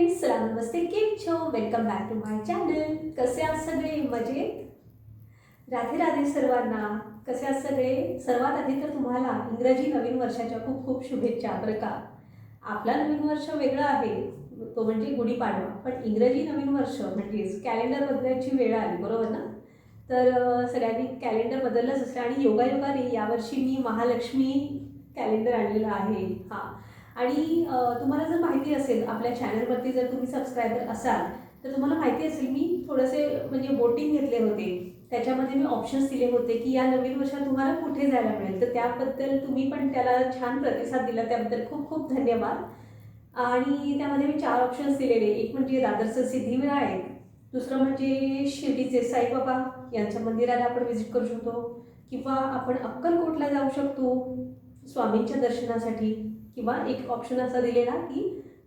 Friends, नमस्ते, केम छो? Welcome back to my channel. कसे आहात सगळे? मजेत? राधे राधे सर्वांना. कसे आहात सगळे? सर्वात आधी तर तुम्हाला इंग्रजी नवीन वर्षाच्या खूप खूप शुभेच्छा. बरं का, आपला नवीन वर्ष वेगळं आहे, तो म्हणजे गुढीपाडवा. पण इंग्रजी नवीन वर्ष म्हणजेच कॅलेंडर बदलायची वेळ आली, बरोबर ना? तर सगळ्यांनी कॅलेंडर बदललंच असतं आणि योगायोगाने यावर्षी मी महालक्ष्मी कॅलेंडर आणलेलं आहे. हां, आणि तुम्हाला जर माहिती असेल, आपल्या चॅनलवरती जर तुम्ही सबस्क्रायबर असाल तर तुम्हाला माहिती असेल, मी थोडेसे म्हणजे वोटिंग घेतले होते. त्याच्यामध्ये मी ऑप्शन्स दिले होते की या नवीन वर्षात तुम्हाला कुठे जायला मिळेल. तर त्याबद्दल तुम्ही पण त्याला छान प्रतिसाद दिला, त्याबद्दल खूप खूप धन्यवाद. आणि त्यामध्ये मी 4 ऑप्शन्स दिलेले. एक म्हणजे दादरचं सिद्धिविनायक, दुसरं म्हणजे शिर्डीचे साईबाबा यांच्या मंदिराला आपण व्हिजिट करू शकतो, किंवा आपण अक्कलकोटला जाऊ शकतो स्वामींच्या दर्शनासाठी, किंवा एक ऑप्शन असा दिलेला की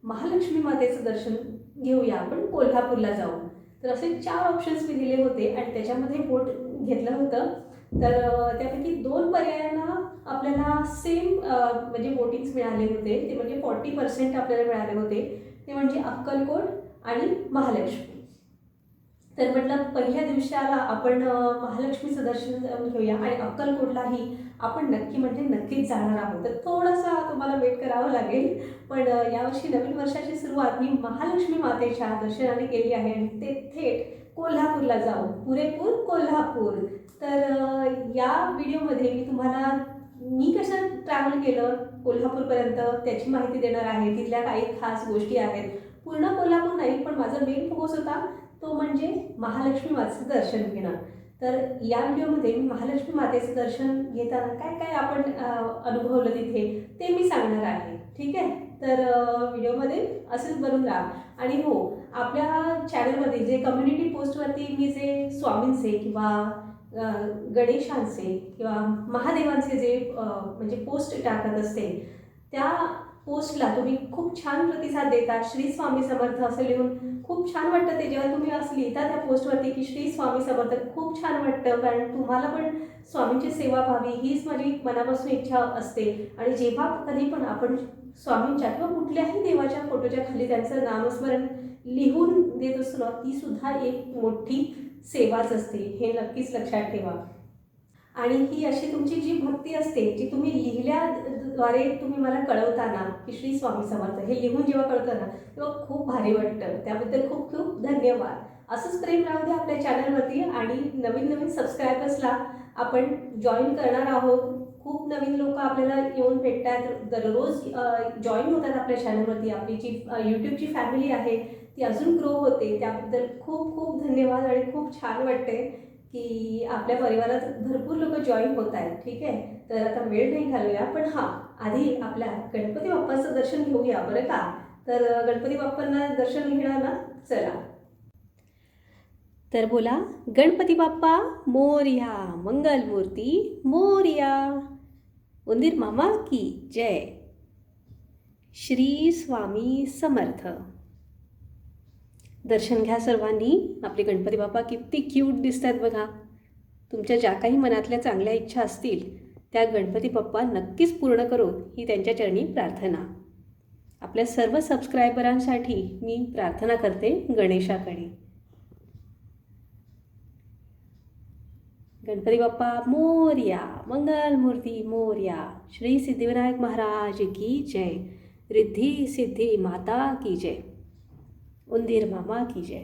महालक्ष्मी मातेचं दर्शन घेऊया आपण, कोल्हापूरला जाऊ. तर असे 4 ऑप्शन्स मी दिले होते आणि त्याच्यामध्ये वोट घेतलं होतं. तर त्यापैकी 2 पर्यायांना आपल्याला सेम म्हणजे वोटिंग्स मिळाले होते. ते म्हणजे 40% आपल्याला मिळाले होते. ते म्हणजे अक्कलकोट आणि महालक्ष्मी. तर म्हटलं पहिल्या दिवसाला आपण महालक्ष्मीचं दर्शन घेऊया आणि अक्कलकोटलाही आपण नक्की म्हणजे नक्कीच जाणार आहोत. तर थोडासा तुम्हाला वेट करावं लागेल. पण यावर्षी नवीन वर्षाची सुरुवात मी महालक्ष्मी मातेच्या दर्शनाने केली आहे आणि ते थेट कोल्हापूरला जाऊ, पुरेपूर कोल्हापूर. तर या व्हिडिओमध्ये मी तुम्हाला मी कसं ट्रॅव्हल केलं कोल्हापूरपर्यंत त्याची माहिती देणार आहे. तिथल्या काही खास गोष्टी आहेत. पूर्ण कोल्हापूर नाही, पण माझा मेन फोकस होता तो म्हणजे महालक्ष्मी मातेचं दर्शन घेणं. तर या व्हिडिओमध्ये मी महालक्ष्मी मातेचं दर्शन घेताना काय काय आपण अनुभवलं तिथे ते मी सांगणार आहे. ठीक आहे, तर व्हिडिओमध्ये असंच बनून राहा. आणि हो, आपल्या चॅनलमध्ये जे कम्युनिटी पोस्टवरती मी जे स्वामींचे किंवा गणेशांचे किंवा महादेवांचे जे म्हणजे पोस्ट टाकत असते, त्या पोस्टला तुम्ही खूप छान प्रतिसाद देता. श्री स्वामी समर्थ असं लिहून खूप छान वाटतं. ते जेव्हा तुम्ही असं लिहिता त्या पोस्टवरती की श्री स्वामी समर्थ, खूप छान वाटतं. कारण तुम्हाला पण स्वामींची सेवा व्हावी हीच माझी मनापासून इच्छा असते. आणि जेव्हा कधी पण आपण स्वामींच्या किंवा कुठल्याही देवाच्या फोटोच्या खाली त्यांचं नामस्मरण लिहून देत असतो ना, ती सुद्धा एक मोठी सेवाच असते, हे नक्कीच लक्षात ठेवा. आणि ही अशी तुमची जी भक्ती असते, जी तुम्ही लिहिल्याद्वारे तुम्ही मला कळवताना की श्री स्वामी समर्थ हे लिहून जेव्हा कळतं ना, तेव्हा खूप भारी वाटतं. त्याबद्दल खूप खूप धन्यवाद. असंच प्रेम राहू द्या आपल्या चॅनलवरती. आणि नवीन नवीन सबस्क्रायबर्सला आपण जॉईन करणार आहोत. खूप नवीन लोक आपल्याला येऊन भेटतात, दररोज जॉईन होतात आपल्या चॅनलवरती. आपली जी यूट्यूबची फॅमिली आहे ती अजून ग्रो होते. त्याबद्दल खूप खूप धन्यवाद आणि खूप छान वाटते की आपल्या परिवारात भरपूर लोक जॉईन होत आहेत. ठीक आहे, तर आता वेळ नाही घालूया, पण हां, आधी आपल्या गणपती बाप्पाचं दर्शन घेऊया, बरं का. तर गणपती बाप्पांना दर्शन घेणार ना, चला. तर बोला, गणपती बाप्पा मोरया, मंगलमूर्ती मोरया, उंदीर मामा की जय, श्री स्वामी समर्थ. दर्शन घ्या सर्वांनी. आपले गणपती बाप्पा किती क्यूट दिसत आहेत बघा. तुमच्या ज्या काही मनातल्या चांगल्या इच्छा असतील त्या गणपती बाप्पा नक्कीच पूर्ण करो, ही त्यांच्या चरणी प्रार्थना. आपल्या सर्व सबस्क्रायबरांसाठी मी प्रार्थना करते गणेशाकडे. गणपती बाप्पा मोरया, मंगलमूर्ती मोरया, श्री सिद्धिविनायक महाराज की जय, रिद्धी सिद्धी माता की जय, उंदीर मामा की जय.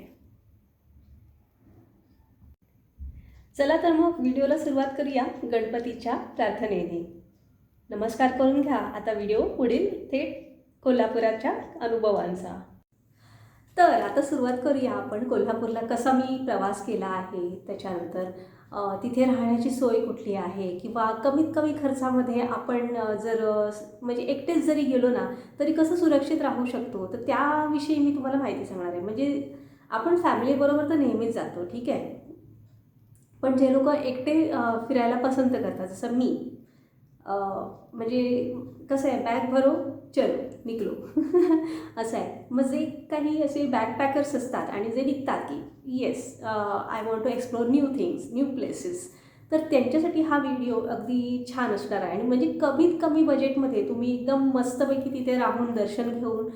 चला तर मग व्हिडिओला सुरुवात करूया गणपतीच्या प्रार्थनेने. नमस्कार करून घ्या. आता व्हिडिओ पुढील थेट कोल्हापुराच्या अनुभवांचा. तर आता सुरुवात करूया आपण कोल्हापूरला कसा मी प्रवास केला आहे, त्याच्यानंतर तिथे राहण्याची सोय कुठली आहे, किंवा कमीत कमी खर्चामध्ये आपण जर म्हणजे एकटेच जरी गेलो ना तरी कसं सुरक्षित राहू शकतो, तर त्याविषयी मी तुम्हाला माहिती सांगणार आहे. म्हणजे आपण फॅमिलीबरोबर तर नेहमीच जातो, ठीक आहे, पण जे लोक एकटे फिरायला पसंत करतात, जसं मी, म्हणजे कसं आहे, बॅग भरो चलो निघलो असं आहे. मग जे काही असे बॅकपॅकर्स असतात आणि जे निघतात की yes I want to explore new things, new places, तर त्यांच्यासाठी हा व्हिडिओ अगदी छान असणार आहे. आणि म्हणजे कमीत कमी बजेटमध्ये तुम्ही एकदम मस्तपैकी तिथे राहून दर्शन घेऊन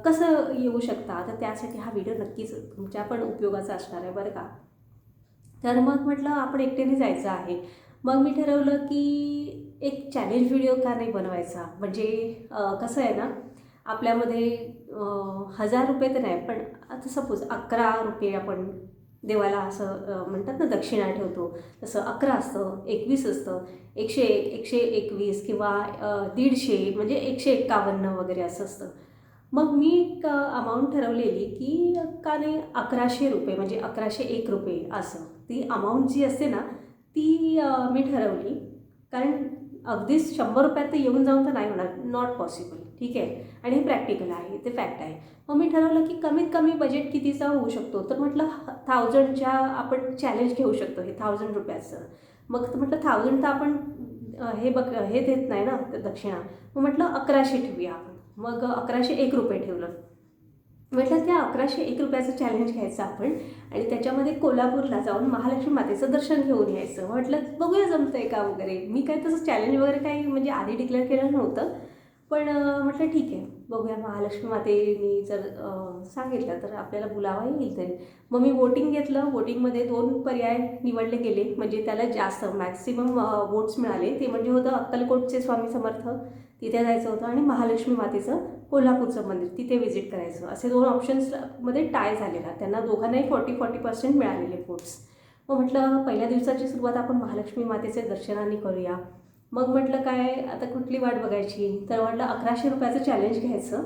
कसं येऊ शकता, तर त्यासाठी हा व्हिडिओ नक्कीच तुमच्या पण उपयोगाचा असणार आहे बरं का. तर मग म्हटलं आपण एकट्याने जायचं आहे. मग मी ठरवलं की एक चॅलेंज व्हिडिओ का नाही बनवायचा. म्हणजे कसं आहे ना, आपल्यामध्ये ₹1000 तर नाही, पण आता सपोज ₹11 आपण देवाला असं म्हणतात ना दक्षिणा ठेवतो, तसं 11 असतं, 21 असतं, 101, 121 किंवा 150 म्हणजे 151 वगैरे असं असतं. मग मी एक अमाऊंट ठरवलेली की का नाही ₹1100 म्हणजे ₹1101 असं ती अमाऊंट जी असते ना ती मी ठरवली. कारण अगदीच ₹100 तर येऊन जाऊन तर नाही होणार, नॉट पॉसिबल, ठीक आहे. आणि हे प्रॅक्टिकल आहे, ते फॅक्ट आहे. मग मी ठरवलं की कमीत कमी बजेट कितीचा होऊ शकतो, तर म्हटलं 1000च्या आपण चॅलेंज घेऊ शकतो, हे ₹1000. मग म्हटलं 1000 तर आपण हे हे देत नाही ना दक्षिणा. मग म्हटलं 1100 ठेवूया आपण. मग ₹1101 ठेवलं. म्हटलं त्या ₹1101 चॅलेंज घ्यायचं आपण आणि त्याच्यामध्ये कोल्हापूरला जाऊन महालक्ष्मी मातेचं दर्शन घेऊन यायचं. म्हटलं बघूया जमतंय का वगैरे. मी काय तसं चॅलेंज वगैरे काही म्हणजे आधी डिक्लेअर केलं नव्हतं. पण म्हटलं ठीक आहे, बघूया महालक्ष्मी मातेनी जर सांगितलं तर आपल्याला बुलावा येईल तरी. मग मी वोटिंग घेतलं. वोटिंगमध्ये 2 पर्याय निवडले गेले, म्हणजे त्याला जास्त मॅक्सिमम वोट्स मिळाले. ते म्हणजे होतं अक्कलकोटचे स्वामी समर्थ, तिथे जायचं होतं, आणि महालक्ष्मी मातेचं कोल्हापूरचं मंदिर तिथे व्हिजिट करायचं. असे 2 ऑप्शन्समध्ये टाय झालेला. त्यांना दोघांनाही 40% मिळालेले वोट्स. मग म्हटलं पहिल्या दिवसाची सुरुवात आपण महालक्ष्मी मातेच्या दर्शनाने करूया. मग म्हटलं काय आता कुठली वाट बघायची, तर म्हटलं ₹1100 चॅलेंज घ्यायचं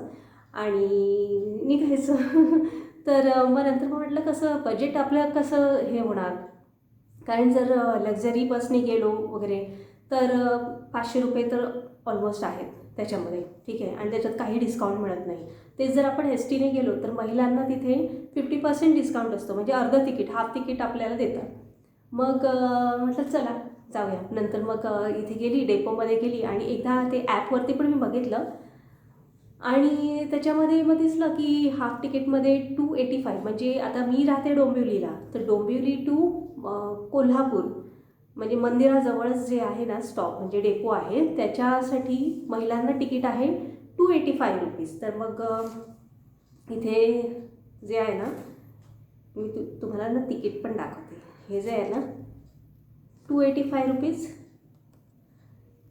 आणि निघायचं. तर मग नंतर मग म्हटलं कसं बजेट आपलं कसं हे होणार, कारण जर लक्झरी बसने गेलो वगैरे तर ₹500 तर ऑलमोस्ट आहेत त्याच्यामध्ये, ठीक आहे. आणि त्याच्यात काही डिस्काउंट मिळत नाही. तेच जर आपण एस टीने गेलो तर महिलांना तिथे 50% डिस्काउंट असतो, म्हणजे अर्धं तिकीट, हाफ तिकीट आपल्याला देतात. मग म्हटलं चला जाऊया. नंतर मग इथे गेली, डेपोमध्ये गेली आणि एकदा ते ॲपवरती पण मी बघितलं आणि त्याच्यामध्ये मग दिसलं की हाफ तिकीटमध्ये 285, म्हणजे आता मी राहते डोंबिवलीला, तर डोंबिवली टू कोल्हापूर म्हणजे मंदिराजवळच जे आहे ना स्टॉप, म्हणजे डेपो आहे, त्याच्यासाठी महिलांना तिकीट आहे ₹285. तर मग इथे जे आहे ना, मी तुम्हाला ना तिकीट पण दाखवते. हे जे आहे ना ₹285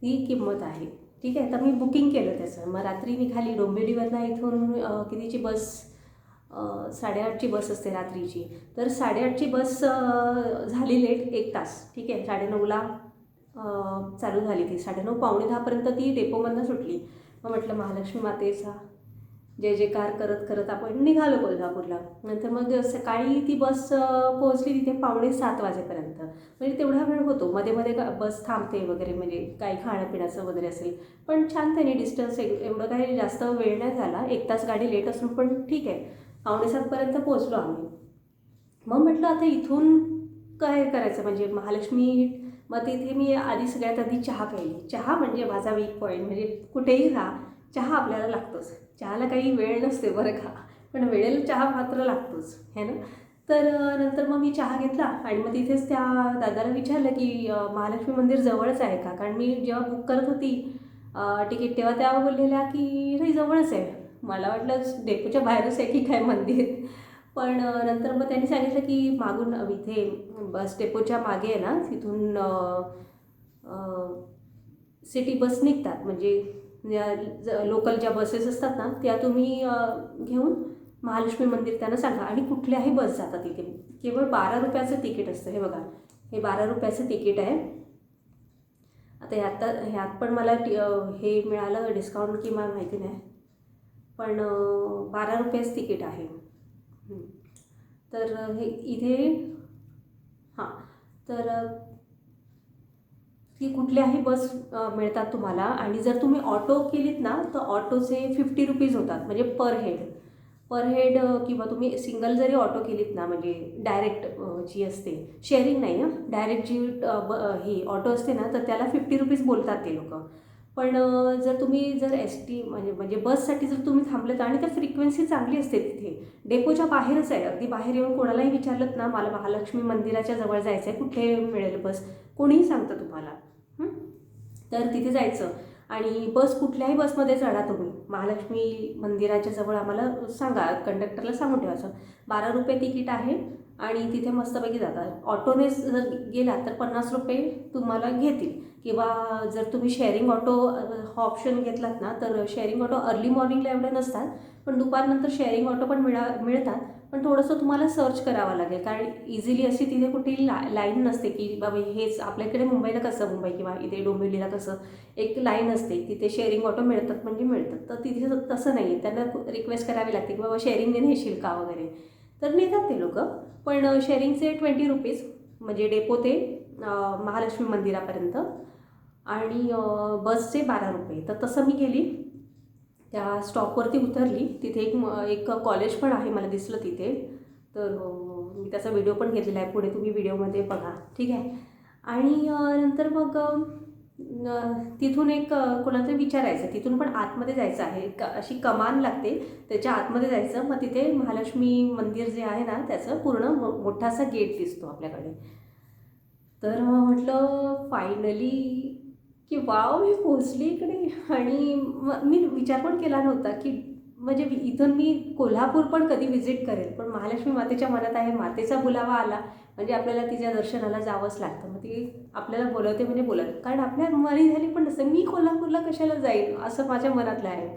ही किंमत आहे, ठीक आहे. तर मी बुकिंग केलं त्याचं. मग रात्री निघाली डोंबिवलीवरनं. इथून कितीची बस, 8:30ची बस असते रात्रीची. तर 8:30ची बस झाली लेट 1 तास, ठीक आहे. 9:30ला चालू झाली ती. 9:30 पावणे 10पर्यंत ती डेपोमधनं सुटली. मग म्हटलं महालक्ष्मी मातेचा जय जयकार करत करत आपण निघालो कोल्हापूरला. नंतर मग सकाळी ती बस पोहोचली तिथे 6:45 वाजेपर्यंत. म्हणजे तेवढा वेळ होतो, मध्ये मध्ये बस थांबते वगैरे, म्हणजे काही खाण्यापिण्याचं वगैरे असेल. पण छान त्याने डिस्टन्स एवढं काही जास्त वेळ नाही झाला. 1 तास गाडी लेट असून पण ठीक आहे. 6:45पर्यंत पोहोचलो आम्ही. मग म्हटलं आता इथून काय करायचं, म्हणजे महालक्ष्मी. मग तिथे मी सगळ्यात आधी चहा प्यायली. चहा म्हणजे माझा वीक पॉईंट. म्हणजे कुठेही जा चहा आपल्याला लागतोच. चहाला काही वेळ नसते बरं का, पण वेळेला चहा मात्र लागतोच, है ना. तर नंतर मग मी चहा घेतला आणि मग तिथेच त्या दादाला विचारलं की महालक्ष्मी मंदिर जवळच आहे का, कारण मी जेव्हा बुक करत होती तिकीट तेव्हा त्या बोललेल्या की नाही जवळच आहे. मला वाटलं डेपोच्या बाहेरच आहे की काय मंदिर. पण नंतर मग त्यांनी सांगितलं की मागून इथे बस डेपोच्या मागे आहे ना, तिथून सिटी बस निघतात, म्हणजे लोकल ज्या बसेस असतात ना त्या तुम्ही घेऊन महालक्ष्मी मंदिर त्यांना सांगा आणि कुठल्याही बस जातात तिथे. केवळ ₹12 तिकीट असतं. हे बघा, हे ₹12 तिकीट आहे. आता ह्यात पण मला हे मिळालं डिस्काउंट की मला माहिती नाही, पण ₹12 तिकीट आहे. तर हे इथे हां, तर की कुठल्याही बस मिळतात तुम्हाला. आणि जर तुम्ही ऑटो केलीत ना तर ऑटोचे ₹50 होतात, म्हणजे पर हेड. किंवा तुम्ही सिंगल जरी ऑटो केलीत ना, म्हणजे डायरेक्ट जी असते, शेअरिंग नाही हां, डायरेक्ट जी ही ऑटो असते ना, तर त्याला ₹50 बोलतात ते लोक. पण जर एस टी म्हणजे बससाठी जर तुम्ही थांबलेत आणि तर फ्रिक्वेन्सी चांगली असते तिथे, डेपोच्या बाहेरच आहे. अगदी बाहेर येऊन कोणालाही विचारलं ना, मला महालक्ष्मी मंदिराच्या जवळ जायचं आहे, कुठे मिळेल बस, कोणीही सांगतं तुम्हाला. तर तिथे जायचं आणि बस कुठल्याही बसमध्ये चढा तुम्ही, महालक्ष्मी मंदिराच्या जवळ आम्हाला सांगा, कंडक्टरला सांगून ठेवायचं 12 रुपये तिकीट आहे आणि तिथे मस्तपैकी जातात. ऑटोने जर गेला तर 50 रुपये तुम्हाला घेतील, किंवा जर तुम्ही शेअरिंग ऑटो हा ऑप्शन घेतलात ना, तर शेअरिंग ऑटो अर्ली मॉर्निंगला एवढे नसतात, पण दुपारनंतर शेअरिंग ऑटो पण मिळतात. पण थोडंसं तुम्हाला सर्च करावं लागेल, कारण इझिली अशी तिथे कुठेही लाईन नसते की बाबा हेच आपल्याकडे मुंबईला कसं, मुंबई किंवा इथे डोंबिवलीला कसं एक लाईन असते, तिथे शेअरिंग ऑटो मिळतात म्हणजे मिळतात. तर तिथे तसं नाही आहे, त्यांना रिक्वेस्ट करावी लागते की बाबा शेअरिंगने नेशील का वगैरे, तर नेतात ते लोक. पण शेअरिंगचे 20 रुपीज म्हणजे डेपो ते महालक्ष्मी मंदिरापर्यंत, आणि बसचे 12 रुपये. तर तसं मी गेली, त्या स्टॉपवरती उतरली. तिथे एक कॉलेज पण आहे मला दिसलं तिथे, तर मी त्याचा व्हिडिओ पण घेतलेला आहे, पुढे तुम्ही व्हिडिओमध्ये बघा, ठीक आहे. आणि नंतर मग तिथून एक कोणाला विचारायचं, तिथून पण आतमध्ये जायचं आहे, अशी कमान लागते, त्याच्या आतमध्ये जायचं. मग तिथे महालक्ष्मी मंदिर जे आहे ना, त्याचं पूर्ण मोठासा गेट दिसतो आपल्याकडे. तर म्हटलं फायनली की वाव, मी पोचली इकडे. आणि मी विचार पण केला नव्हता की म्हणजे इथून मी कोल्हापूर पण कधी व्हिजिट करेल, पण महालक्ष्मी मातेच्या मनात आहे, मातेचा बुलावा आला म्हणजे आपल्याला तिच्या दर्शनाला जावंच लागतं. मग ती आपल्याला बोलवते म्हणजे बोलत, कारण आपल्या मनी झाली पण नसतं, मी कोल्हापूरला कशाला जाईल असं माझ्या मनातलं आहे.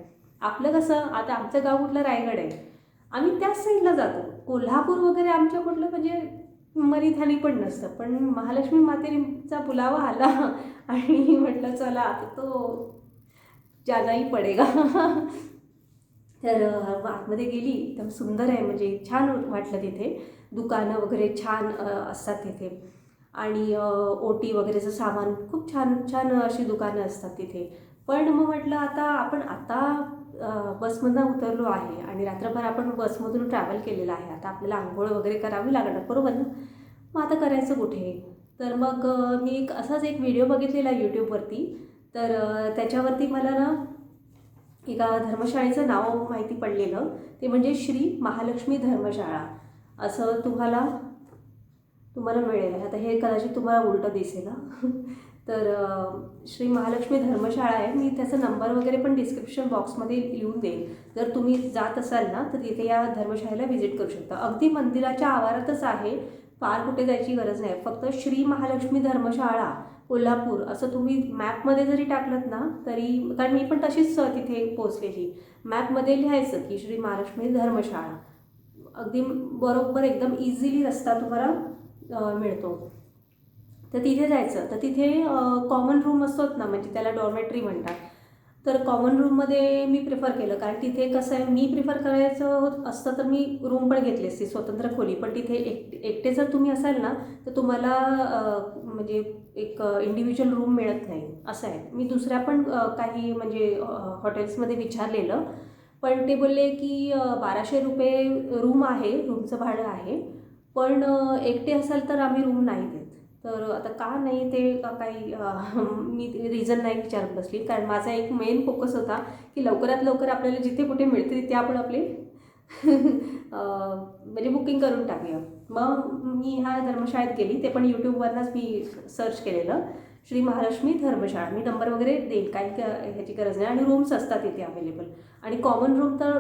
आपलं कसं, आता आमचं गाव कुठलं, रायगड आहे, आम्ही त्याच साईडला जातो. कोल्हापूर वगैरे आमच्या कुठलं म्हणजे मरीधानी पण नसतं, पण महालक्ष्मी मातेचा बुलावा आला आणि म्हटलं चला आता तो जानाही पडेगा. तर आतमध्ये गेली, एकदम सुंदर आहे, म्हणजे छान वाटलं तिथे. दुकानं वगैरे छान असतात तिथे, आणि ओटी वगैरेचं सामान खूप छान छान अशी दुकानं असतात तिथे. पण मग म्हटलं आता बसमधून उतरलो आहे आणि रात्रभर आपण बसमधून ट्रॅव्हल केलेलं आहे, आता आपल्याला आंघोळ वगैरे करावी लागणार, बरोबर ना. मग आता करायचं कुठे. तर मग मी असाच एक व्हिडिओ बघितलेला यूट्यूबवरती. तर त्याच्यावरती मला ना एका धर्मशाळेचं नाव माहिती पडलेलं, ते म्हणजे श्री महालक्ष्मी धर्मशाळा असं तुम्हाला मिळेल. आता हे कदाचित तुम्हाला उलटं दिसेल. तर श्री महालक्ष्मी धर्मशाळा आहे. मी त्याचा नंबर वगैरे पण डिस्क्रिप्शन बॉक्समध्ये लिहून देईन. जर तुम्ही जात असाल ना, तर तिथे या धर्मशाळेला व्हिजिट करू शकता. अगदी मंदिराच्या आवारातच आहे, फार कुठे जायची गरज नाही. फक्त श्री महालक्ष्मी धर्मशाळा कोल्हापूर असं तुम्ही मॅपमध्ये जरी टाकलं ना तरी, कारण मी पण तशीच तिथे पोचलेली, मॅपमध्ये लिहायचं की श्री महालक्ष्मी धर्मशाळा, अगदी बरोबर एकदम इझिली रस्ता तुम्हाला मिळतो. तर तिथे जायचं. तर तिथे कॉमन रूम असतात ना, म्हणजे त्याला डॉर्मेटरी म्हणतात. तर कॉमन रूममध्ये मी प्रिफर केलं, कारण तिथे कसं आहे, मी प्रिफर करायचं असतं तर मी रूम पण घेतली असती, स्वतंत्र खोली. पण तिथे एकटे जर तुम्ही असाल ना, तर तुम्हाला म्हणजे एक इंडिव्हिज्युअल रूम मिळत नाही, असं आहे. मी दुसऱ्या पण काही म्हणजे हॉटेल्समध्ये विचारलेलं, पण ते बोलले की 1200 रुपये रूम आहे, रूमचं भाडं आहे, पण एकटे असाल तर आम्ही रूम नाही देत. तर आता का नाही ते काही मी रिझन नाही विचारत बसली, कारण माझा एक मेन फोकस होता की लवकरात लवकर आपल्याला जिथे कुठे मिळते तिथे आपण आपले म्हणजे बुकिंग करून टाकूया. मग मी ह्या धर्मशाळेत गेली, ते पण यूट्यूबवरनंच मी सर्च केलेलं, श्री महालक्ष्मी धर्मशाळा. मी नंबर वगैरे देईल, काही ह्याची गरज नाही, आणि रूम्स असतात इथे अवेलेबल. आणि कॉमन रूम तर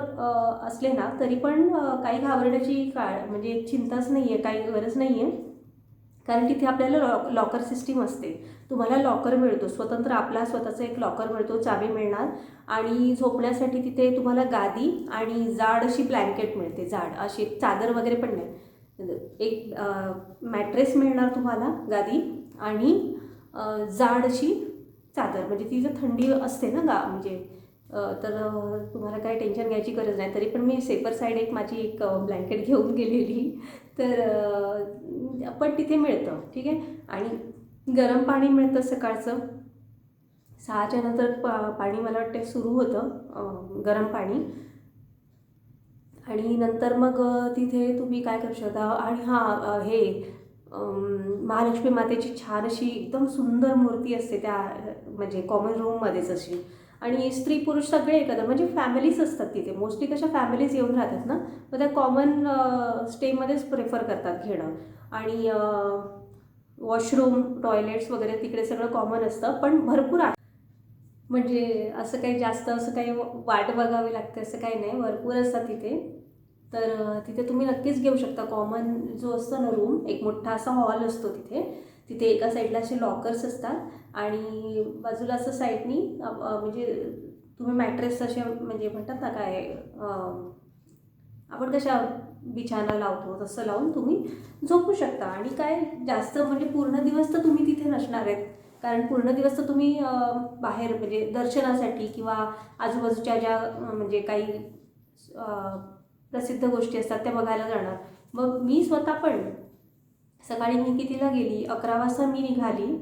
असले ना तरी पण काही घाबरण्याची म्हणजे चिंताच नाही आहे, काही गरज नाही आहे, कारण तिथे आपल्याला लॉकर सिस्टीम असते. तुम्हाला लॉकर मिळतो स्वतंत्र, आपला स्वतःचा एक लॉकर मिळतो, चावी मिळणार, आणि झोपण्यासाठी तिथे तुम्हाला गादी आणि जाड अशी ब्लँकेट मिळते, जाड अशी, चादर वगैरे पण नाही, एक मॅट्रेस मिळणार तुम्हाला, गादी, आणि जाड अशी चादर, म्हणजे ती जर थंडी असते ना म्हणजे तर तुम्हाला काही टेन्शन घ्यायची गरज नाही. तरी पण मी सेफर साईड एक माझी एक ब्लँकेट घेऊन गेलेली. तर पण तिथे मिळतं, ठीक आहे. आणि गरम पाणी मिळतं सकाळचं 6च्या नंतर, पाणी मला वाटते सुरू होतं गरम पाणी. आणि नंतर मग तिथे तुम्ही काय करू शकता. आणि हां, हे महालक्ष्मी मातेची छान अशी एकदम सुंदर मूर्ती असते त्या म्हणजे कॉमन रूममध्येच अशी, आणि स्त्री पुरुष सगळे एकत्र, म्हणजे फॅमिलीज असतात तिथे. मोस्टली कशा फॅमिलीज येऊन राहतात ना, मग त्या कॉमन स्टेमध्येच प्रेफर करतात घेणं. आणि वॉशरूम, टॉयलेट्स वगैरे तिकडे सगळं कॉमन असतं, पण भरपूर आहे. म्हणजे असं काही जास्त असं काही वाट बघावी लागते असं काही नाही, भरपूर असतात तिथे. तर तिथे तुम्ही नक्कीच घेऊ शकता. कॉमन जो असतो ना रूम, एक मोठा असा हॉल असतो तिथे. तिथे एका साईडला असे लॉकर्स असतात आणि बाजूला असं साईडनी म्हणजे तुम्ही मॅट्रेस असे म्हणजे म्हणतात ना काय आपण कशा बिछाना लावतो तसं लावून तुम्ही झोपू शकता. आणि काय जास्त म्हणजे पूर्ण दिवस तर तुम्ही तिथे नसणार आहेत, कारण पूर्ण दिवस तर तुम्ही बाहेर म्हणजे दर्शनासाठी किंवा आजूबाजूच्या ज्या म्हणजे काही प्रसिद्ध गोष्टी असतात त्या बघायला जाणार. मग मी स्वतः पण सकाळी मी कितीला गेली, 11 वाजता मी निघाली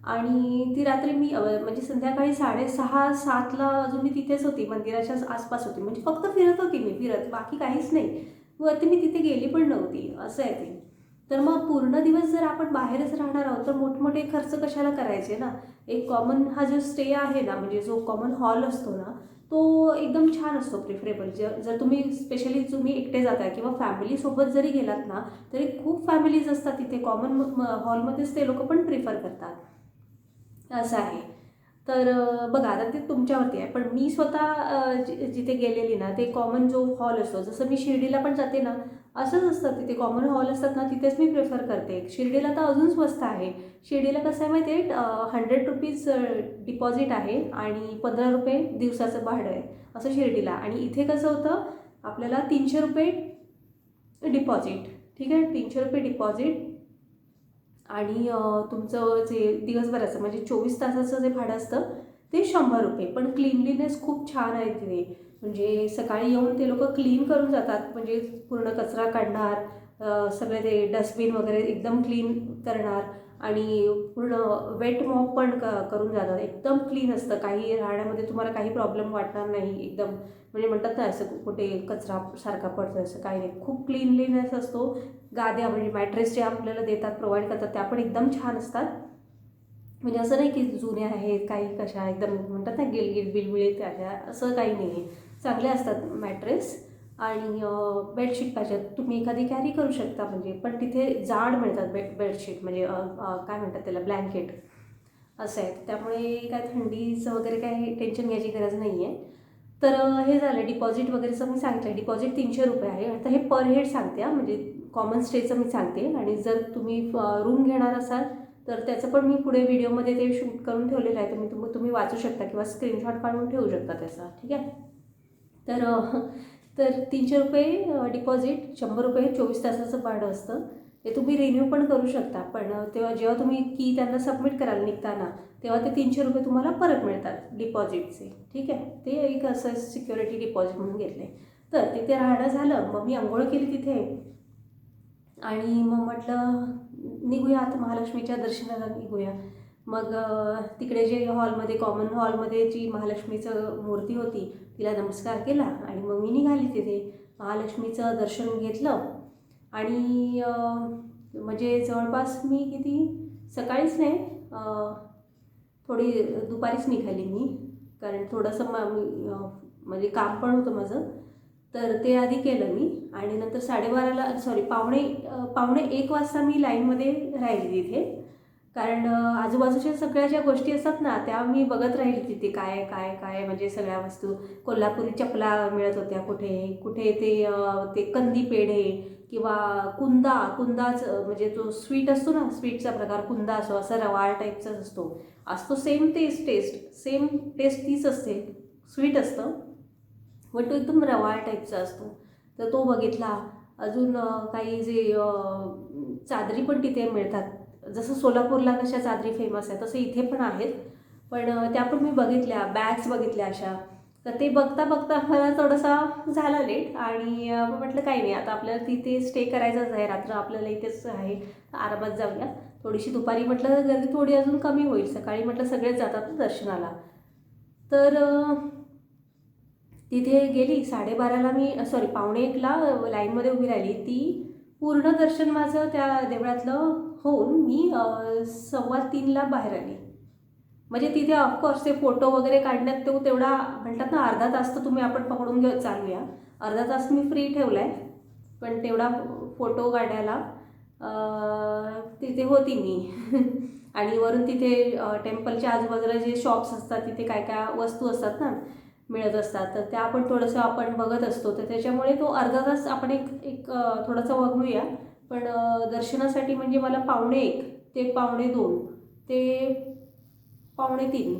आणि ती रात्री मी म्हणजे संध्याकाळी 6:30-7ला अजून मी तिथेच होती, मंदिराच्या आसपास होती. म्हणजे फक्त फिरत होती मी, बाकी काहीच नाही. वरती मी तिथे गेली पण नव्हती, असं आहे ते. तर मग पूर्ण दिवस जर आपण बाहेरच राहणार आहोत तर मोठमोठे खर्च कशाला करायचे ना. एक कॉमन हा जो स्टे आहे ना, म्हणजे जो कॉमन हॉल असतो ना, तो एकदम छान असतो, प्रिफरेबल. जर तुम्ही स्पेशली तुम्ही एकटे जाताय किंवा फॅमिलीसोबत जरी गेलात ना, तरी खूप फॅमिलीज असतात तिथे. कॉमन हॉलमध्येच ते लोक पण प्रिफर करतात, असं आहे. तर बघा आता ते तुमच्यावरती आहे. पण मी स्वतः जिथे गेलेली ना, ते कॉमन जो हॉल असतो, जसं मी शिर्डीला पण जाते ना, असंच असतं. तिथे कॉमन हॉल असतात ना, तिथेच मी प्रेफर करते. शिर्डीला तर अजून स्वस्त आहे. शिर्डीला कसं आहे माहिती आहे, ₹100 डिपॉझिट आहे आणि ₹15 दिवसाचं भाडं आहे, असं शिर्डीला. आणि इथे कसं होतं, आपल्याला ₹300 डिपॉझिट, ठीक आहे. ₹300 डिपॉझिट आणि तुमचं जे दिवसभराचं म्हणजे 24 तासाचं जे भाडं असतं ते ₹100. पण क्लीनलीनेस खूप छान आहे तिथे. म्हणजे सकाळी येऊन ते लोक क्लीन करून जातात, म्हणजे पूर्ण कचरा काढणार, सगळे ते डस्टबिन वगैरे एकदम क्लीन करणार आणि पूर्ण वेट मॉप पण करून जातात. एकदम क्लीन असतं, काही राहण्यामध्ये तुम्हाला काही प्रॉब्लेम वाटणार नाही. एकदम म्हणजे म्हणतात ना, असं कुठे कचरा सारखा पडतो असं काही नाही. खूप क्लीनलीनेस असतो. गाद्या म्हणजे मॅट्रेस जे आपल्याला देतात, प्रोव्हाइड करतात, त्या पण एकदम छान असतात. म्हणजे असं नाही की जुन्या आहेत काही कशा एकदम म्हणतात ना गिलगिल बिलबिळीत त्या, असं काही नाही आहे. चांगले असतात मॅट्रेस. आणि बेडशीट पाहिजे तुम्ही एखादी कॅरी करू शकता, म्हणजे पण तिथे जाड मिळतात बेडशीट, म्हणजे काय म्हणतात त्याला, ब्लँकेट असं आहे. त्यामुळे काय थंडीचं वगैरे काही टेन्शन घ्यायची गरज नाही आहे. तर हे झालं डिपॉझिट वगैरेचं मी सांगितलं. डिपॉझिट ₹300 आहे. आता हे पर हेड सांगते, म्हणजे कॉमन स्टेचं मी सांगते. आणि जर तुम्ही रूम घेणार असाल तर त्याचं पण मी पुढे व्हिडिओमध्ये ते शूट करून ठेवलेलं आहे. तुम्ही वाचू शकता किंवा स्क्रीनशॉट काढून ठेवू शकता त्याचा, ठीक आहे. तर तर ₹300 डिपॉझिट, ₹100 24 तासाचं भाडं असतं. ते तुम्ही रिन्यू पण करू शकता. पण तेव्हा जेव्हा तुम्ही की त्यांना सबमिट कराल निघताना, तेव्हा ते ₹300 तुम्हाला परत मिळतात डिपॉझिटचे, ठीक आहे. ते एक असं सिक्युरिटी डिपॉझिट म्हणून घेतलं आहे. तर तिथे राहणं झालं. मग मी अंघोळ केली तिथे आणि मग म्हटलं निघूया आता, महालक्ष्मीच्या दर्शनाला निघूया. मग तिकडे जे हॉलमध्ये कॉमन हॉलमध्ये जी महालक्ष्मीचं मूर्ती होती तिला नमस्कार केला आणि मग मी निघाली तिथे. महालक्ष्मीचं दर्शन घेतलं आणि म्हणजे जवळपास मी किती सकाळीच नाही, थोडी दुपारीच निघाली मी, कारण थोडंसं म्हणजे काम पण होतं माझं. तर ते आधी केलं मी आणि नंतर 12:30ला पावणे 1 वाजता मी लाईनमध्ये राहिली तिथे. कारण आजूबाजूच्या सगळ्या ज्या गोष्टी असतात ना त्या मी बघत राहिली तिथे, काय काय काय म्हणजे सगळ्या वस्तू. कोल्हापुरी चपला मिळत होत्या कुठे कुठे, ते कंदी पेढे किंवा कुंदाच म्हणजे जो स्वीट असतो ना, स्वीटचा प्रकार कुंदा असो, असा रवाळ टाईपचाच असतो सेम सेम टेस्ट तीच असते. स्वीट असतं पण तो एकदम रवाळ टाईपचा असतो. तर तो बघितला. अजून काही जे चादरी पण तिथे मिळतात. जसं सोलापूरला कशा चादरी फेमस आहे तसं इथे पण आहेत. पण त्या पण मी बघितल्या, बॅग्स बघितल्या अशा. तर ते बघता बघता मला थोडासा झाला लेट आणि म्हटलं काही नाही, आता आपल्याला तिथे स्टे करायचंच आहे, रात्र आपल्याला इथेच आहे, आरामात जाऊया. थोडीशी दुपारी म्हटलं गर्दी थोडी अजून कमी होईल, सकाळी म्हटलं सगळेच जातात दर्शनाला. तर तिथे गेली. 12:30ला मी पावणे 1ला लाईनमध्ये उभी राहिली. ती पूर्ण दर्शन माझं त्या देवळातलं होऊन मी 2:15ला बाहेर आली. म्हणजे तिथे ऑफकोर्स ते फोटो वगैरे काढण्यात तेवढा म्हणतात ना अर्धा तास तर तुम्ही आपण पकडून चालूया. अर्धा तास मी फ्री ठेवला आहे, पण तेवढा फोटो काढायला तिथे होती मी. आणि वरून तिथे टेम्पलच्या आजूबाजूला जे शॉप्स असतात तिथे काय काय वस्तू असतात ना मिळत असतात, तर त्या आपण थोडंसं आपण बघत असतो. तर त्याच्यामुळे तो अर्धा तास आपण एक एक थोडंसं बघूया. पण दर्शनासाठी म्हणजे मला 1:45 ते 2:45 ते 2:45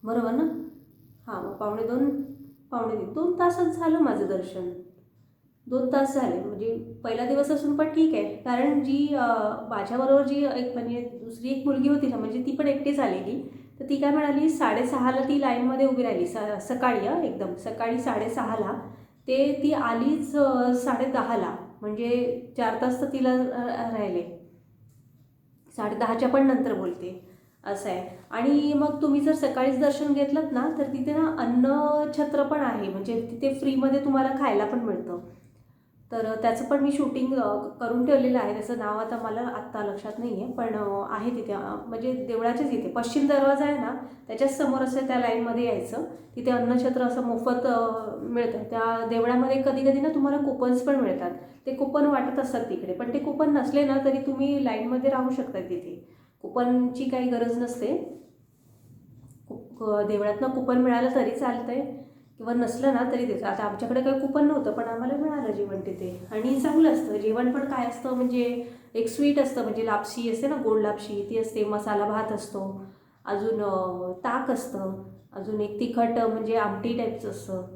बरोबर ना? हां, मग 2:45 2:45 2 तासात झालं माझं दर्शन. 2 तास झाले. म्हणजे पहिला दिवस असून पण ठीक आहे. कारण जी माझ्याबरोबर जी एक म्हणजे दुसरी एक मुलगी होती ना, म्हणजे ती पण एकटीच आलेली. तर ती काय म्हणाली 6:30ला ती लाईनमध्ये उभी राहिली. सकाळी एकदम सकाळी 6:30ला ते ती आलीच 10:30ला. म्हणजे 4 तास तर तिला राहिले. 10:30च्या पण नंतर बोलते, असं आहे. आणि मग तुम्ही जर सकाळीच दर्शन घेतलंत ना, तर तिथे ना अन्नछत्र पण आहे. म्हणजे तिथे फ्रीमध्ये तुम्हाला खायला पण मिळतं. तर त्याचं पण मी शूटिंग करून ठेवलेलं आहे. त्याचं नाव आता मला आत्ता लक्षात नाही आहे, पण आहे तिथे म्हणजे देवळाच्याच इथे पश्चिम दरवाजा आहे ना, त्याच्याच समोर असं त्या लाईनमध्ये यायचं. तिथे अन्नछत्र असं मोफत मिळतं. त्या देवळामध्ये कधी कधी ना तुम्हाला कुपन्स पण मिळतात. ते कुपन वाटत असतात तिकडे, पण ते कुपन नसले ना तरी तुम्ही लाईनमध्ये राहू शकता. तिथे कुपनची काही गरज नसते. देवळातनं कुपन मिळालं तरी चालतंय किंवा नसलं ना तरी तेच. आता आमच्याकडे काही कुपन नव्हतं, पण आम्हाला मिळालं जेवण तिथे. आणि चांगलं असतं जेवण पण. काय असतं म्हणजे एक स्वीट असतं, म्हणजे लापशी असते ना, गोड लापशी ती असते, मसाला भात असतो, अजून ताक असतं, अजून एक तिखट म्हणजे आमटी टाईपचं असतं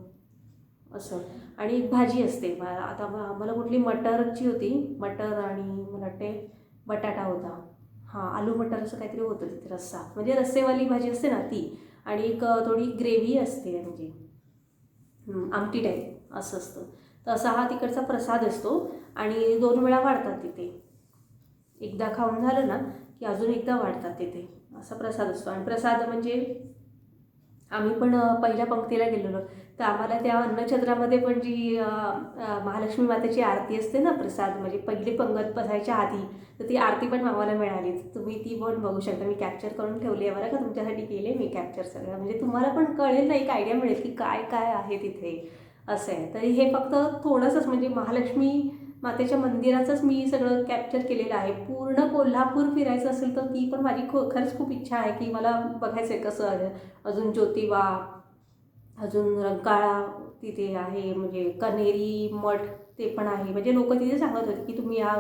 असं, आणि एक भाजी असते. आता आम्हाला कुठली मटरची होती, मटर आणि मला वाटते बटाटा होता. हां, आलू मटर असं काहीतरी होतं तिथे. रस्सा म्हणजे रस्सेवाली भाजी असते ना ती, आणि एक थोडी ग्रेव्ही असते, म्हणजे आमटी टाईप असं असतं. तर असा हा तिकडचा प्रसाद असतो. आणि 2 वेळा वाढतात तिथे. एकदा खाऊन झालं ना की अजून एकदा वाढतात तिथे. असा प्रसाद असतो. आणि प्रसाद म्हणजे आम्ही पण पहिल्या पंक्तीला गेलेलो, तर आम्हाला त्या अन्नछत्रामध्ये पण जी महालक्ष्मी मातेची आरती असते ना, प्रसाद म्हणजे पहिली पंगत बसायच्या आधी, तर ती आरती पण आम्हाला मिळाली. तुम्ही ती पण बघू शकता. मी कॅप्चर करून ठेवली आहे बरं का, तुमच्यासाठी केले मी कॅप्चर सगळं. म्हणजे तुम्हाला पण कळेल ना, एक आयडिया मिळेल की काय काय आहे तिथे, असं आहे. तरी हे फक्त थोडंसंच म्हणजे महालक्ष्मी मातेच्या मंदिराचंच मी सगळं कॅप्चर केलेलं आहे. पूर्ण कोल्हापूर फिरायचं असेल तर ती पण माझी खरंच खूप इच्छा आहे की मला बघायचं आहे कसं आहे. अजून ज्योतिबा, अजून रंकाळा तिथे आहे, म्हणजे कन्हेरी मठ ते पण आहे. म्हणजे लोक तिथे सांगत होते की तुम्ही या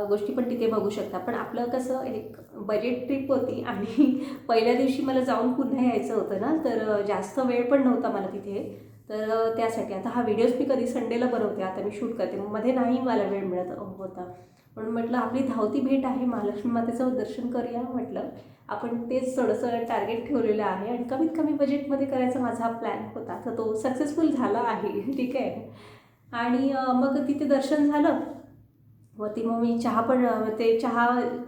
गोष्टी पण तिथे बघू शकता. पण आपलं कसं एक बजेट ट्रिप होती, आणि पहिल्या दिवशी मला जाऊन पुन्हा यायचं होतं ना, तर जास्त वेळ पण नव्हता मला तिथे. तर त्यासाठी आता हा व्हिडिओज मी कधी संडेला बनवते, आता मी शूट करते, मध्ये नाही मला वेळ मिळत होता. म्हणून म्हटलं आपली धावती भेट आहे, महालक्ष्मी मातेचं दर्शन करूया म्हटलं. आपण तेच थोडंसं टार्गेट ठेवलेलं आहे, आणि कमीत कमी बजेटमध्ये करायचा माझा प्लॅन होता. तर तो सक्सेसफुल झाला आहे. ठीक आहे. आणि मग तिथे दर्शन झालं. वरती मग मी चहा पण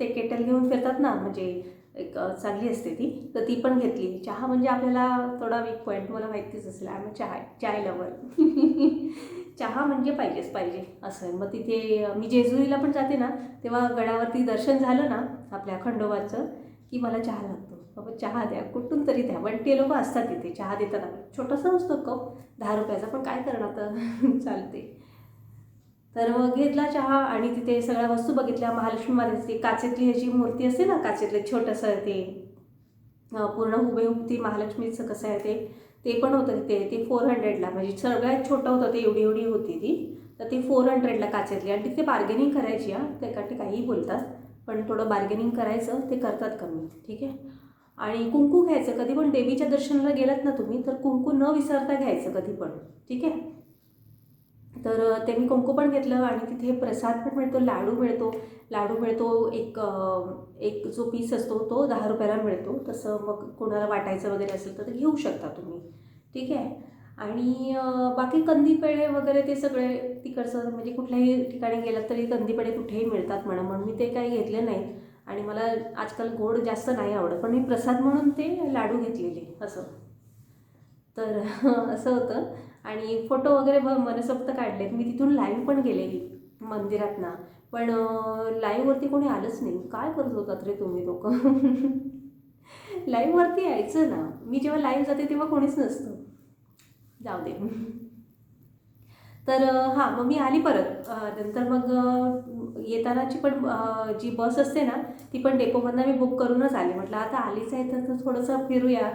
ते केटल घेऊन फिरतात ना, म्हणजे एक चांगली असते ती, तर ती पण घेतली. चहा म्हणजे आपल्याला थोडा वीक पॉईंट मला माहितीच असेल, आम्ही चाय लवर. चहा म्हणजे पाहिजेच पाहिजे असं आहे. मग तिथे मी जेजुरीला पण जाते ना, तेव्हा गडावरती दर्शन झालं ना आपल्या खंडोबाचं, की मला चहा लागतो. बाबा चहा द्या, कुठून तरी द्या. पण ते लोक असतात तिथे चहा देतात. छोटासा असतो कप, 10 रुपयाचा, पण काय करणार तर चालते. तर मग घेतला चहा, आणि तिथे सगळ्या वस्तू बघितल्या. महालक्ष्मी मातेची काचेतली ह्याची मूर्ती असते ना, काचेतलं छोटंसं ते पूर्ण हुबेहूब ती महालक्ष्मीचं कसं आहे ते पण होतं तिथे. ते 400ला, म्हणजे सगळ्यात छोटं होतं ते, एवढी एवढी होती ती. तर ती 400ला काचेतली. आणि तिथे बार्गेनिंग करायची. ते काहीही बोलतात, पण थोडं बार्गेनिंग करायचं, ते करतात कमी. ठीक आहे. आणि कुंकू घ्यायचं. कधी पण देवीच्या दर्शनाला गेलात ना तुम्ही, तर कुंकू न विसरता घ्यायचं कधी पण. ठीक आहे. तर ते मी कुंकू पण घेतलं. आणि तिथे प्रसाद पण मिळतो, लाडू मिळतो. एक जो पीस असतो तो 10 रुपयाला मिळतो. तसं मग कोणाला वाटायचं वगैरे असेल तर ते घेऊ शकता तुम्ही. ठीक आहे. आणि बाकी कंदी पेढे वगैरे ते सगळे तिकडचं, म्हणजे कुठल्याही ठिकाणी गेलात तरी कंदी पेढे कुठेही मिळतात म्हणून मी ते काही घेतले नाहीत. आणि मला आजकाल गोड जास्त नाही आवडत, पण मी प्रसाद म्हणून ते लाडू घेतलेले असं. तर असं होतं. आणि फोटो वगैरे मनसोक्त काढलेत. मी तिथून लाईव्ह पण गेलेली मंदिरात ना, पण लाईव्हवरती कोणी आलंच नाही. काय करत होतात रे तुम्ही लोक? लाईव्हवरती यायचं ना. मी जेव्हा लाईव्ह जाते तेव्हा कोणीच नसतं. जाऊ दे. तर हां, मग मी आली परत. नंतर मग येतानाची पण जी बस असते ना, ती पण डेपोमधनं मी बुक करूनच आले. म्हटलं आता आलीच आहे तर थोडंसं फिरूया.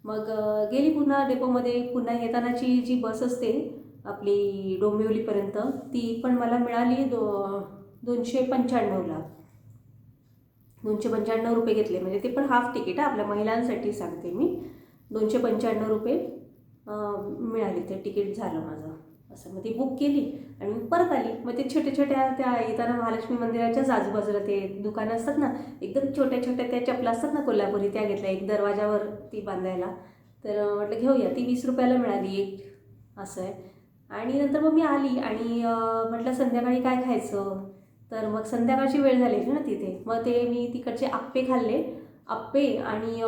मग गेली पुन्हा डेपोमध्ये. पुन्हा येतानाची जी बस असते आपली डोंबिवलीपर्यंत, ती पण मला मिळाली 295ला. 295 रुपये घेतले, म्हणजे ते पण हाफ तिकीट आपल्या महिलांसाठी सांगते मी. 295 रुपये मिळाले, ते तिकीट झालं माझं. असं मग ती बुक केली आणि मी परत आली. मग ते छोट्या त्या येताना महालक्ष्मी मंदिराच्याच आजूबाजूला ते दुकानं असतात ना, एकदम छोट्या त्या चपला असतात ना कोल्हापुरी, त्या घेतल्या एक दरवाजावर ती बांधायला. तर म्हटलं घेऊया. ती 20 रुपयाला मिळाली एक, असं आहे. आणि नंतर मग मी आली आणि म्हटलं संध्याकाळी काय खायचं. तर मग संध्याकाळची वेळ झाली ना तिथे. मग ते मी तिकडचे आप्पे खाल्ले. आप्पे आणि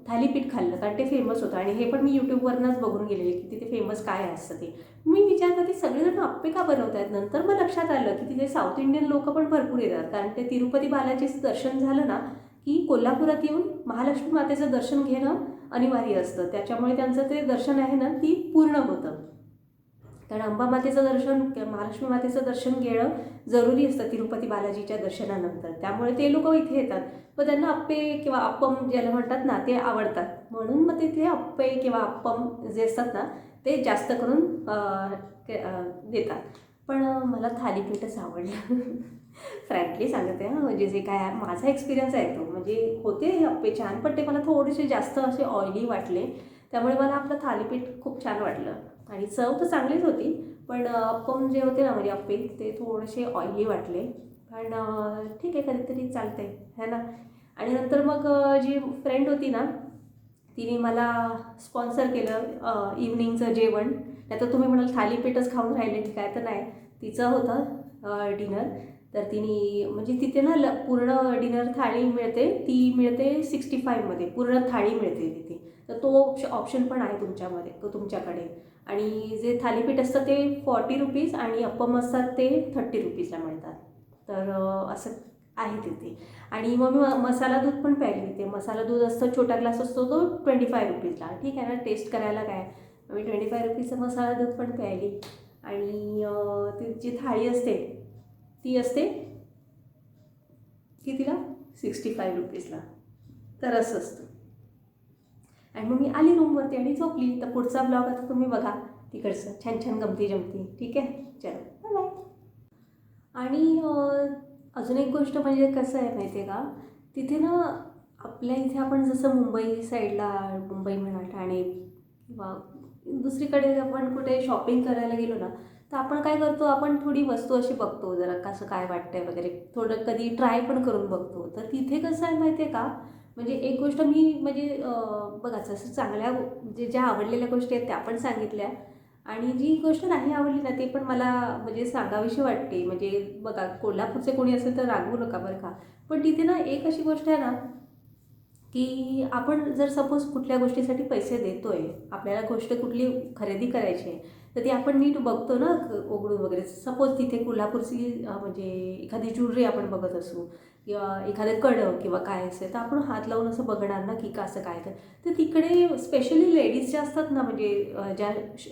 थालीपीठ खाल्लं, कारण ते फेमस होतं. आणि हे पण मी यूट्यूबवरनंच बघून गेलेले की तिथे फेमस काय असतं ते. मी विचार करते सगळेजण आप्पे का बनवत आहेत. नंतर मग लक्षात आलं की तिथे साऊथ इंडियन लोक पण भरपूर येतात, कारण ते तिरुपती बालाजीचं दर्शन झालं ना की कोल्हापुरात येऊन महालक्ष्मी मातेचं दर्शन घेणं अनिवार्य असतं. त्याच्यामुळे त्यांचं ते दर्शन आहे ना ती पूर्ण होतं. कारण अंबामातेचं दर्शन, महालक्ष्मी मातेचं दर्शन घेणं जरुरी असतं तिरुपती बालाजीच्या दर्शनानंतर. त्यामुळे ते लोक इथे येतात. मग त्यांना अप्पे किंवा अप्पम ज्याला म्हणतात ना ते आवडतात, म्हणून मग तिथे अप्पे किंवा अप्पम जे असतात ना ते जास्त करून देतात. पण मला थालीपीठच आवडलं. फ्रँकली सांगते हां, म्हणजे जे काय माझा एक्सपिरियन्स आहे तो, म्हणजे होते हे अप्पे छान, पण ते मला थोडेसे जास्त असे ऑइली वाटले. त्यामुळे मला आपलं थालीपीठ खूप छान वाटलं. आणि चव तर चांगलीच होती, पण अप्पम जे होते ना म्हणजे अप्पे ते थोडेसे ऑइली वाटले. पण ठीक आहे, कधीतरी चालते है ना. आणि नंतर मग जी फ्रेंड होती ना तिने मला स्पॉन्सर केलं इव्हनिंगचं जेवण. नाही तर तुम्ही म्हणाल थालीपीठच खाऊन राहिले की काय, तर नाही, तिचं होतं डिनर. तर तिने म्हणजे तिथे ना पूर्ण डिनर थाळी मिळते, ती मिळते 65मध्ये पूर्ण थाळी मिळते तिथे. तर तो ऑप्शन पण आहे तुमच्याकडे. आणि जे थालीपीठ असतं ते 40 रुपीज आणि अप्पम असतात ते 30 रुपीजला मिळतात. तर असं आहे तिथे. आणि मग मी मसाला दूध पण प्यायली. ते मसाला दूध असतं, छोटा ग्लास असतो तो 25 रुपीजला. ठीक आहे ना, टेस्ट करायला काय. मी 25 रुपीजचं मसाला दूध पण प्यायली. आणि ती जी थाळी असते ती असते कितीला, 65 रुपीजला. तर असं असतं. आणि मग मी आली रूमवरती आणि झोपली. तर पुढचा ब्लॉग आता तुम्ही बघा तिकडचं, छान छान गमती जमती. ठीक आहे, चलो बाय. आणि अजून एक गोष्ट म्हणजे कसं आहे माहिती आहे का, तिथे ना आपल्या इथे आपण जसं मुंबई साईडला, मुंबई म्हणा ठाणे किंवा दुसरीकडे आपण कुठे शॉपिंग करायला गेलो ना, तर आपण काय करतो, आपण थोडी वस्तू अशी बघतो, जरा कसं काय वाटतंय वगैरे, थोडं कधी ट्राय पण करून बघतो. तर तिथे कसं आहे माहिती आहे का, म्हणजे एक गोष्ट मी म्हणजे बघा जसं चांगल्या म्हणजे ज्या आवडलेल्या गोष्टी आहेत त्या पण सांगितल्या, आणि जी गोष्ट नाही आवडली ना ते पण मला म्हणजे सांगावीशी वाटते. म्हणजे बघा कोल्हापूरचे कोणी असेल तर रागवू नका बरं का. पण तिथे ना एक अशी गोष्ट आहे ना की आपण जर सपोज कुठल्या गोष्टीसाठी पैसे देतोय, आपल्याला गोष्ट कुठली खरेदी करायची आहे, तर ती आपण नीट बघतो ना उघडून वगैरे. सपोज तिथे कोल्हापूरची म्हणजे एखादी ज्वेलरी आपण बघत असू किंवा एखादं कडं किंवा काय असेल, तर आपण हात लावून असं बघणार ना की कसं काय. तर तिकडे स्पेशली लेडीज ज्या असतात ना, म्हणजे ज्या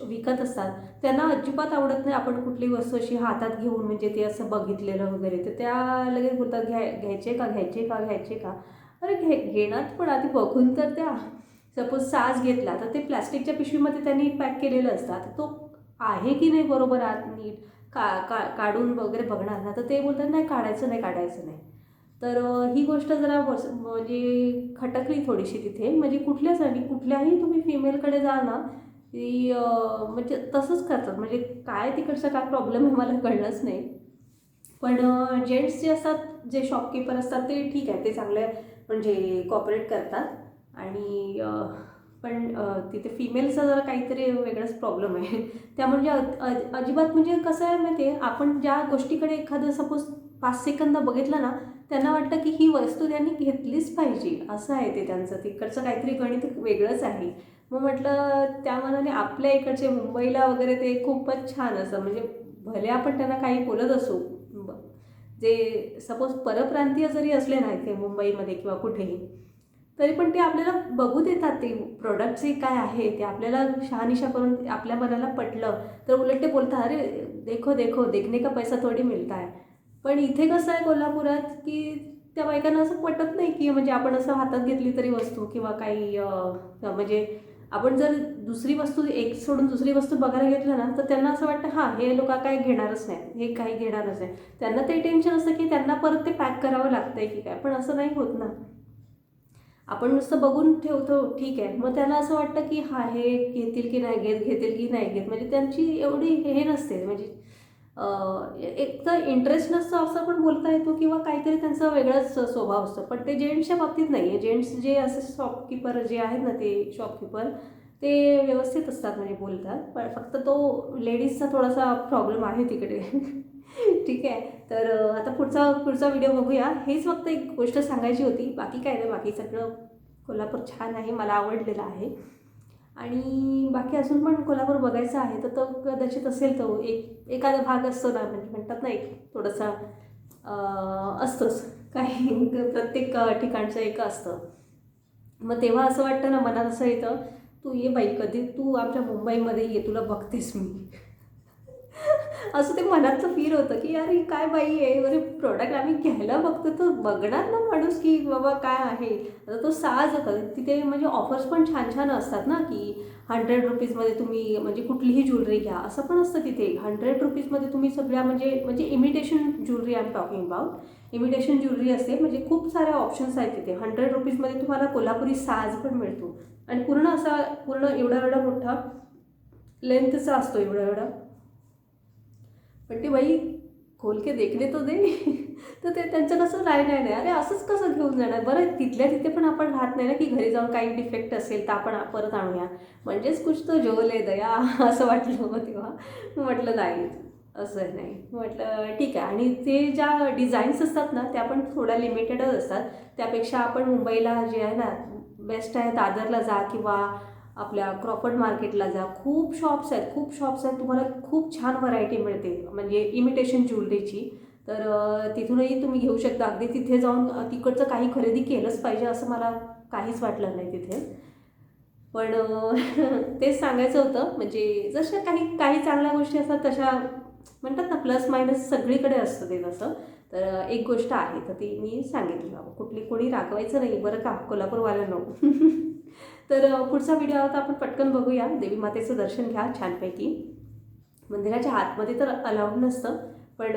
विकत असतात, त्यांना अजिबात आवडत नाही आपण कुठली वस्तू अशी हातात घेऊन म्हणजे ते असं बघितलेलं वगैरे. तर त्या लगेच बोलतात घ्यायचे का. अरे घेणार पण आधी बघून तर द्या. सपोज साज घेतला तर ते प्लॅस्टिकच्या पिशवीमध्ये त्यांनी पॅक केलेलं असतं. तर तो आहे की नाही बरोबर आत नीट काढून वगैरे बघणार ना, तर ते बोलतात नाही काढायचं नाही. तर ही गोष्ट जरा म्हणजे खटकली थोडीशी तिथे. म्हणजे कुठल्याही तुम्ही फिमेलकडे जा ना, ती म्हणजे तसंच करतात. म्हणजे काय तिकडचा काय प्रॉब्लेम आहे मला कळलंच नाही. पण जेंट्स जे असतात, जे शॉपकीपर असतात ते ठीक आहे, ते चांगले म्हणजे कॉपरेट करतात. आणि पण तिथे फिमेलचा जरा काहीतरी वेगळाच प्रॉब्लेम आहे. त्या म्हणजे अजिबात म्हणजे कसं आहे माहिती आहे, आपण ज्या गोष्टीकडे एखादं सपोज 5 सेकंद बघितलं ना, त्यांना वाटतं की ही वस्तू त्यांनी घेतलीच पाहिजे, असं आहे ते त्यांचं. तिकडचं काहीतरी गणित वेगळंच आहे. मग म्हटलं त्या मनाने आपल्या इकडचे मुंबईला वगैरे ते खूपच छान असं, म्हणजे भले आपण त्यांना काही बोलत असू, जे सपोज परप्रांतीय जरी असले ना इथे मुंबईमध्ये किंवा कुठेही, तरी पण ते आपल्याला बघू देतात, ते प्रोडक्टचे काय आहे ते आपल्याला शहानिशा करून आपल्या मनाला पटलं तर उलट ते बोलतात, अरे देखो देखो देखने का पैसा थोडी मिळता आहे. पण इथे कसं आहे कोल्हापुरात, की त्या बायकांना असं पटत नाही, की म्हणजे आपण असं हातात घेतली तरी वस्तू किंवा काही म्हणजे आपण जर दुसरी वस्तू एक सोडून दुसरी वस्तू बघायला घेतलं ना, तर त्यांना असं वाटतं हां हे लोक काय घेणारच नाही, हे काही घेणारच नाही. त्यांना ते टेन्शन असतं की त्यांना परत ते पॅक करावं लागतं आहे की काय, पण असं नाही होत ना. आपण नुसतं बघून ठेवतो ठीक आहे, मग त्याला असं वाटतं की हा हे घेतील की नाही घेत, घेतील की नाही घेत, म्हणजे त्यांची एवढी हे नसते, म्हणजे एक तर इंटरेस्ट नसतो असं पण बोलता येतो किंवा काहीतरी त्यांचा वेगळाच स्वभाव असतो. पण ते जेंट्सच्या बाबतीत नाही आहे. जेंट्स जे असे शॉपकीपर जे आहेत ना, ते शॉपकीपर ते व्यवस्थित असतात, म्हणजे बोलतात. पण फक्त तो लेडीजचा थोडासा प्रॉब्लेम आहे तिकडे. ठीक आहे. तर आता पुढचा पुढचा व्हिडिओ बघूया. हेच फक्त एक गोष्ट सांगायची होती, बाकी काय नाही. बाकी सगळं कोल्हापूर छान आहे, मला आवडलेलं आहे. आणि बाकी अजून पण कोल्हापूर बघायचं आहे, तर तो कदाचित असेल, तो एखादा भाग असतो ना, म्हणजे म्हणतात ना एक थोडासा असतोच काही प्रत्येक ठिकाणचं एक असतं. मग तेव्हा असं वाटतं ना, मनात असं येतं, तू ये बाई, कधी तू आमच्या मुंबईमध्ये ये, तुला बघतेस मी. असं ते मनातलं फील होतं, की यार ही काय बाई आहे, बरे प्रोडक्ट आम्ही घ्यायला बघतो तर बघणार ना माणूस, की बाबा काय आहे. आता तो साज होता तिथे, म्हणजे ऑफर्स पण छान छान असतात ना, की 100 रुपीजमध्ये तुम्ही म्हणजे कुठलीही ज्वेलरी घ्या, असं पण असतं तिथे. 100 रुपीजमध्ये तुम्ही सगळ्या म्हणजे म्हणजे imitation jewellery I am talking about, imitation jewellery असते, म्हणजे खूप साऱ्या ऑप्शन्स आहेत तिथे. 100 रुपीजमध्ये तुम्हाला कोल्हापुरी साज पण मिळतो, आणि पूर्ण असा पूर्ण एवढा एवढा मोठा लेंथचा असतो, एवढा एवढा. पण ते बाई खोल के देखणे तो दे. तर ते त्यांचं कसं नाही, अरे असंच कसं घेऊन जाणार. बरं तिथल्या तिथे पण आपण राहत नाही ना, की घरी जाऊन काही डिफेक्ट असेल तर आपण परत आणूया, म्हणजेच कुछ तो झोल आहे दया. असं वाटलं मग तेव्हा. म्हटलं नाही, असं नाही. म्हटलं ठीक आहे. आणि ते ज्या डिझाईन्स असतात ना, त्या पण थोड्या लिमिटेडच असतात. त्यापेक्षा आपण मुंबईला जे आहे ना, बेस्ट आहे, दादरला जा किंवा आपल्या क्रॉफर्ड मार्केटला जा. खूप शॉप्स आहेत, खूप शॉप्स आहेत. तुम्हाला खूप छान व्हरायटी मिळते, म्हणजे इमिटेशन ज्वेलरीची. तर तिथूनही तुम्ही घेऊ शकता. अगदी तिथे जाऊन तिकडचं काही खरेदी केलंच पाहिजे असं मला काहीच वाटलं नाही तिथे. पण तेच सांगायचं होतं, म्हणजे जशा काही काही चांगल्या गोष्टी असतात तशा म्हणतात ना, प्लस मायनस सगळीकडे असतं ते तसं. तर एक गोष्ट आहे, तर ती मी सांगितली बाबा, कुठली कोणी रागवायचं नाही बरं का कोल्हापूरवाल्यांनो. तर पुढचा व्हिडिओ आता आपण पटकन बघूया. देवी मातेचं दर्शन घ्या छानपैकी. मंदिराच्या आतमध्ये तर अलाउड नसतं, पण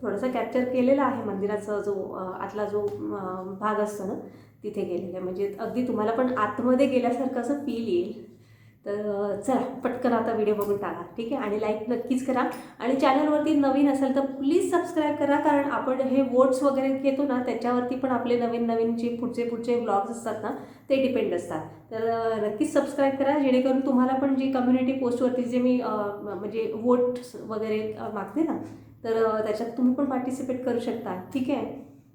थोडंसं कॅप्चर केलेला आहे मंदिराचा जो आतला जो भाग असतो ना, तिथे गेलेलं आहे. म्हणजे अगदी तुम्हाला पण आतमध्ये गेल्यासारखं असं फील येईल. तर चला पटकन आता व्हिडिओ बघून टाका, ठीक आहे. आणि लाईक नक्कीच करा. आणि चॅनलवरती नवीन असेल तर प्लीज सबस्क्राईब करा, कारण आपण हे वोट्स वगैरे घेतो ना, त्याच्यावरती पण आपले नवीन नवीन जे पुढचे ब्लॉग्स असतात ना, ते डिपेंड असतात. तर नक्कीच सबस्क्राईब करा, जेणेकरून तुम्हाला पण जी कम्युनिटी पोस्टवरती जे मी म्हणजे वोट्स वगैरे मागते ना, तर त्याच्यात तुम्ही पण पार्टिसिपेट करू शकता, ठीक आहे.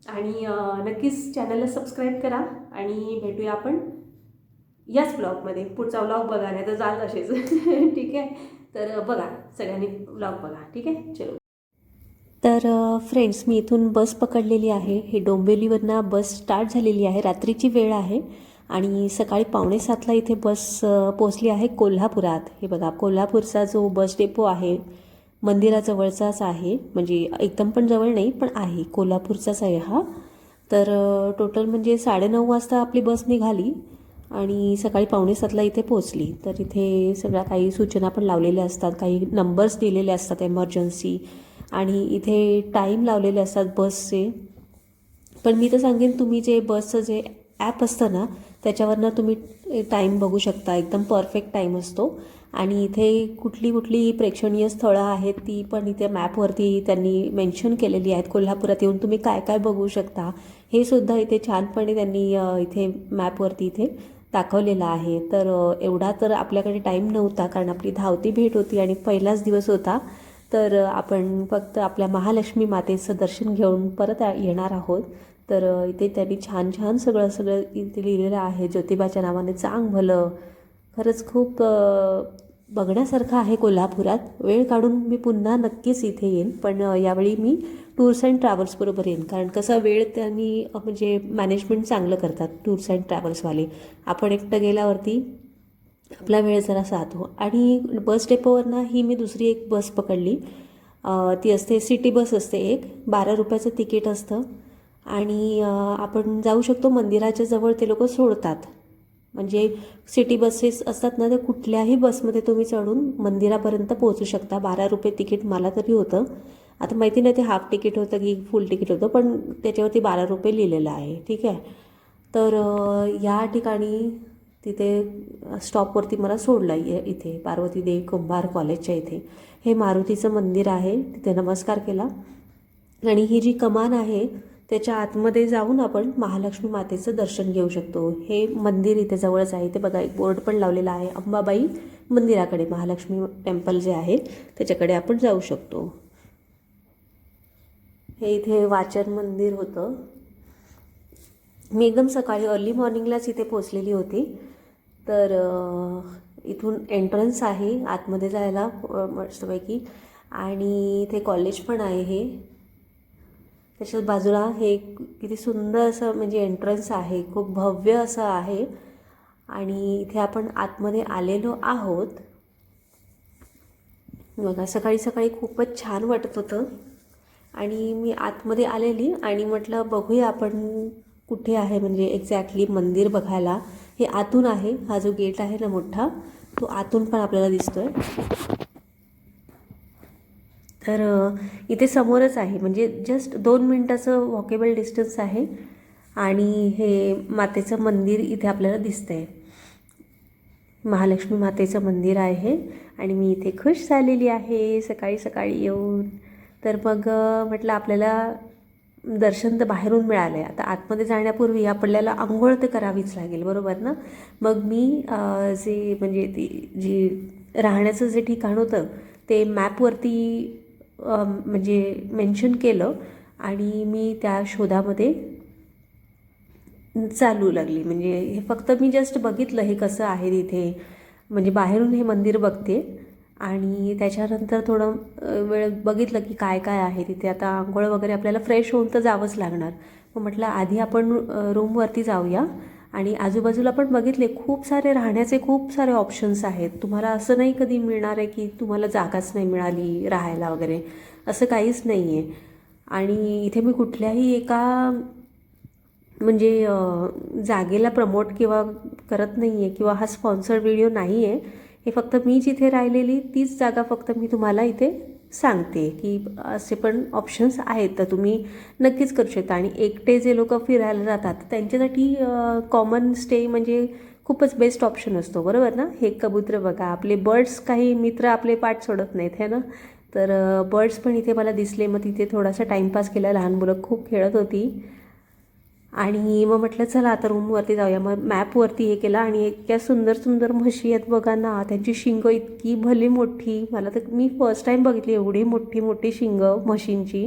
आणि नक्कीच चॅनलला सबस्क्राईब करा, आणि भेटूया आपण याच ब्लॉगमध्ये. पुढचा व्लॉग बघा, नाही तर जाल तसेच. ठीक आहे. तर बघा, सगळ्यांनी व्लॉग बघा, ठीक आहे. चलो. तर फ्रेंड्स, मी इथून बस पकडलेली आहे. ही डोंबिवलीवरनं बस स्टार्ट झालेली आहे. रात्रीची वेळ आहे आणि सकाळी 6:45ला इथे बस पोचली आहे कोल्हापुरात. हे बघा, कोल्हापूरचा जो बस डेपो आहे मंदिराजवळचाच आहे, म्हणजे एकदम पण जवळ नाही, पण आहे, कोल्हापूरचाच आहे हा. तर टोटल म्हणजे 9:30 वाजता आपली बस निघाली आणि सकाळी 6:45ला इथे पोचली. तर इथे सगळ्या काही सूचना पण लावलेल्या असतात, काही नंबर्स दिलेले असतात एमर्जन्सी, आणि इथे टाईम लावलेले असतात बसचे. पण मी तर सांगेन, तुम्ही जे बसचं जे ॲप असतं ना, त्याच्यावरनं तुम्ही टाईम बघू शकता, एकदम परफेक्ट टाईम असतो. आणि इथे कुठली कुठली प्रेक्षणीय स्थळं आहेत ती पण इथे मॅपवरती त्यांनी मेन्शन केलेली आहेत. कोल्हापुरात येऊन तुम्ही काय काय बघू शकता हे सुद्धा इथे छानपणे त्यांनी इथे मॅपवरती इथे दाखवलेलं आहे. तर एवढा तर आपल्याकडे टाईम नव्हता, कारण आपली धावती भेट होती आणि पहिलाच दिवस होता. तर आपण फक्त आपल्या महालक्ष्मी मातेचं दर्शन घेऊन परत येणार आहोत. तर इथे त्यांनी छान छान सगळं इथे लिहिलेलं आहे, ज्योतिबाच्या नावाने चांग भलं. खरंच खूप बघण्यासारखं आहे कोल्हापुरात. वेळ काढून मी पुन्हा नक्कीच इथे येईन, पण यावेळी मी टूर्स अँड ट्रॅव्हल्सबरोबर येईन, कारण कसं वेळ त्यांनी म्हणजे मॅनेजमेंट चांगलं करतात टूर्स अँड ट्रॅव्हल्सवाले. आपण एकटं गेल्यावरती आपला वेळ जरा जातो. आणि बस डेपोवरनं ही मी दुसरी एक बस पकडली. ती असते सिटी बस असते एक, 12 रुपयाचं तिकीट असतं आणि आपण जाऊ शकतो मंदिराच्या जवळ. ते लोक सोडतात. म्हणजे सिटी बसेस असतात ना, तर कुठल्याही बसमध्ये तुम्ही चढून मंदिरापर्यंत पोहोचू शकता. 12 रुपये तिकीट मला तरी होतं. आता माहिती नाही ते हाफ तिकीट होतं की फुल तिकीट होतं, पण त्याच्यावरती 12 रुपये लिहिलेलं आहे. ठीक आहे. तर या ठिकाणी तिथे स्टॉपवरती मला सोडलं इथे पार्वती देवी कुंभार कॉलेजच्या इथे. हे मारुतीचं मंदिर आहे, तिथे नमस्कार केला. आणि ही जी कमान आहे त्याच्या आतमध्ये जाऊन आपण महालक्ष्मी मातेचं दर्शन घेऊ शकतो. हे मंदिर इथे जवळच आहे. इथे बघा एक बोर्ड पण लावलेला आहे अंबाबाई मंदिराकडे. महालक्ष्मी टेम्पल जे आहे त्याच्याकडे आपण जाऊ शकतो. हे इथे वाचन मंदिर होतं. मी एकदम सकाळी अर्ली मॉर्निंगलाच इथे पोचलेली होती. तर इथून एंट्रन्स आहे आतमध्ये जायला मस्तपैकी. आणि इथे कॉलेज पण आहे. हे त्याच्याच बाजूला हे किती सुंदर असं म्हणजे एंट्रन्स आहे, खूप भव्य असं आहे. आणि इथे आपण आतमध्ये आलेलो आहोत. बघा सकाळी सकाळी खूपच छान वाटत होतं. आणि मी आतमध्ये आलेली आणि म्हटलं बघूया आपण कुठे आहे म्हणजे एक्झॅक्टली मंदिर बघायला. हे आतून आहे. हा जो गेट आहे ना मोठा, तो आतून पण आपल्याला दिसतोय. तर इथे समोरच आहे, म्हणजे जस्ट 2 मिनिटाचं वॉकेबल डिस्टन्स आहे. आणि हे मातेचं मंदिर इथे आपल्याला दिसतंय. महालक्ष्मी मातेचं मंदिर आहे. आणि मी इथे खुश झालेली आहे सकाळी सकाळी येऊन. तर मग म्हटलं आपल्याला दर्शन तर बाहेरून मिळालं आहे, आता आतमध्ये जाण्यापूर्वी आपल्याला आंघोळ तर करावीच लागेल, बरोबर ना. मग मी जे म्हणजे ती जी राहण्याचं जे ठिकाण होतं ते मॅपवरती म्हणजे मेन्शन केलं आणि मी त्या शोधामध्ये चालू लागली. म्हणजे हे फक्त मी जस्ट बघितलं हे कसं आहे तिथे, म्हणजे बाहेरून हे मंदिर बघते आणि त्याच्यानंतर थोडं वेळ बघितलं की काय काय आहे तिथे. आता आंघोळ वगैरे आपल्याला फ्रेश होऊन तर जावंच लागणार. मग म्हटलं आधी आपण रूमवरती जाऊया. आणि आजूबाजूला पण बघितले खूप सारे राहण्याचे खूप सारे ऑप्शन्स आहेत. तुम्हाला असं नाही कधी मिळणार आहे की तुम्हाला जागाच नाही मिळाली राहायला वगैरे, असं काहीच नाही आहे. आणि इथे मी कुठल्याही एका म्हणजे जागेला प्रमोट किंवा करत नाही आहे किंवा हा स्पॉन्सर्ड व्हिडिओ नाही आहे. हे फक्त मी जिथे राहिलेली तीच जागा फक्त मी तुम्हाला इथे सांगते की असे पण ऑप्शन्स आहेत, तर तुम्ही नक्कीच करू शकता. आणि एकटे जे लोक फिरायला जातात त्यांच्यासाठी कॉमन स्टे म्हणजे खूपच बेस्ट ऑप्शन असतो, बरोबर ना. हे कबूतर बघा, आपले बर्ड्स, काही मित्र आपले पाठ सोडत नाहीत है ना. तर बर्ड्स पण इथे मला दिसले. मग तिथे थोडासा टाईमपास केला, लहान मुलं खूप खेळत होती. आणि मग म्हटलं चला आता रूमवरती जाऊया. मग मॅपवरती हे केलं आणि इतक्या सुंदर सुंदर म्हशी आहेत बघा ना. त्यांची शिंगं इतकी भली मोठी, मला तर मी फर्स्ट टाईम बघितली एवढी मोठी मोठी शिंगं म्हशींची.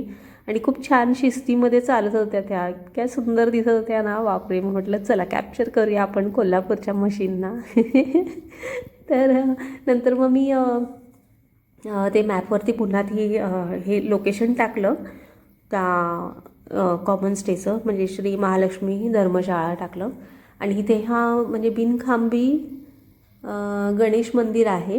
आणि खूप छान शिस्तीमध्ये चालत होत्या त्या, इतक्या सुंदर दिसत होत्या ना, बापरे. मग म्हटलं चला कॅप्चर करूया आपण कोल्हापूरच्या म्हशींना. तर नंतर मग मी ते मॅपवरती पुन्हा ती हे लोकेशन टाकलं त्या कॉमन स्टेचं, म्हणजे श्री महालक्ष्मी धर्मशाळा टाकलं. आणि इथे हा म्हणजे बिनखांबी गणेश मंदिर आहे.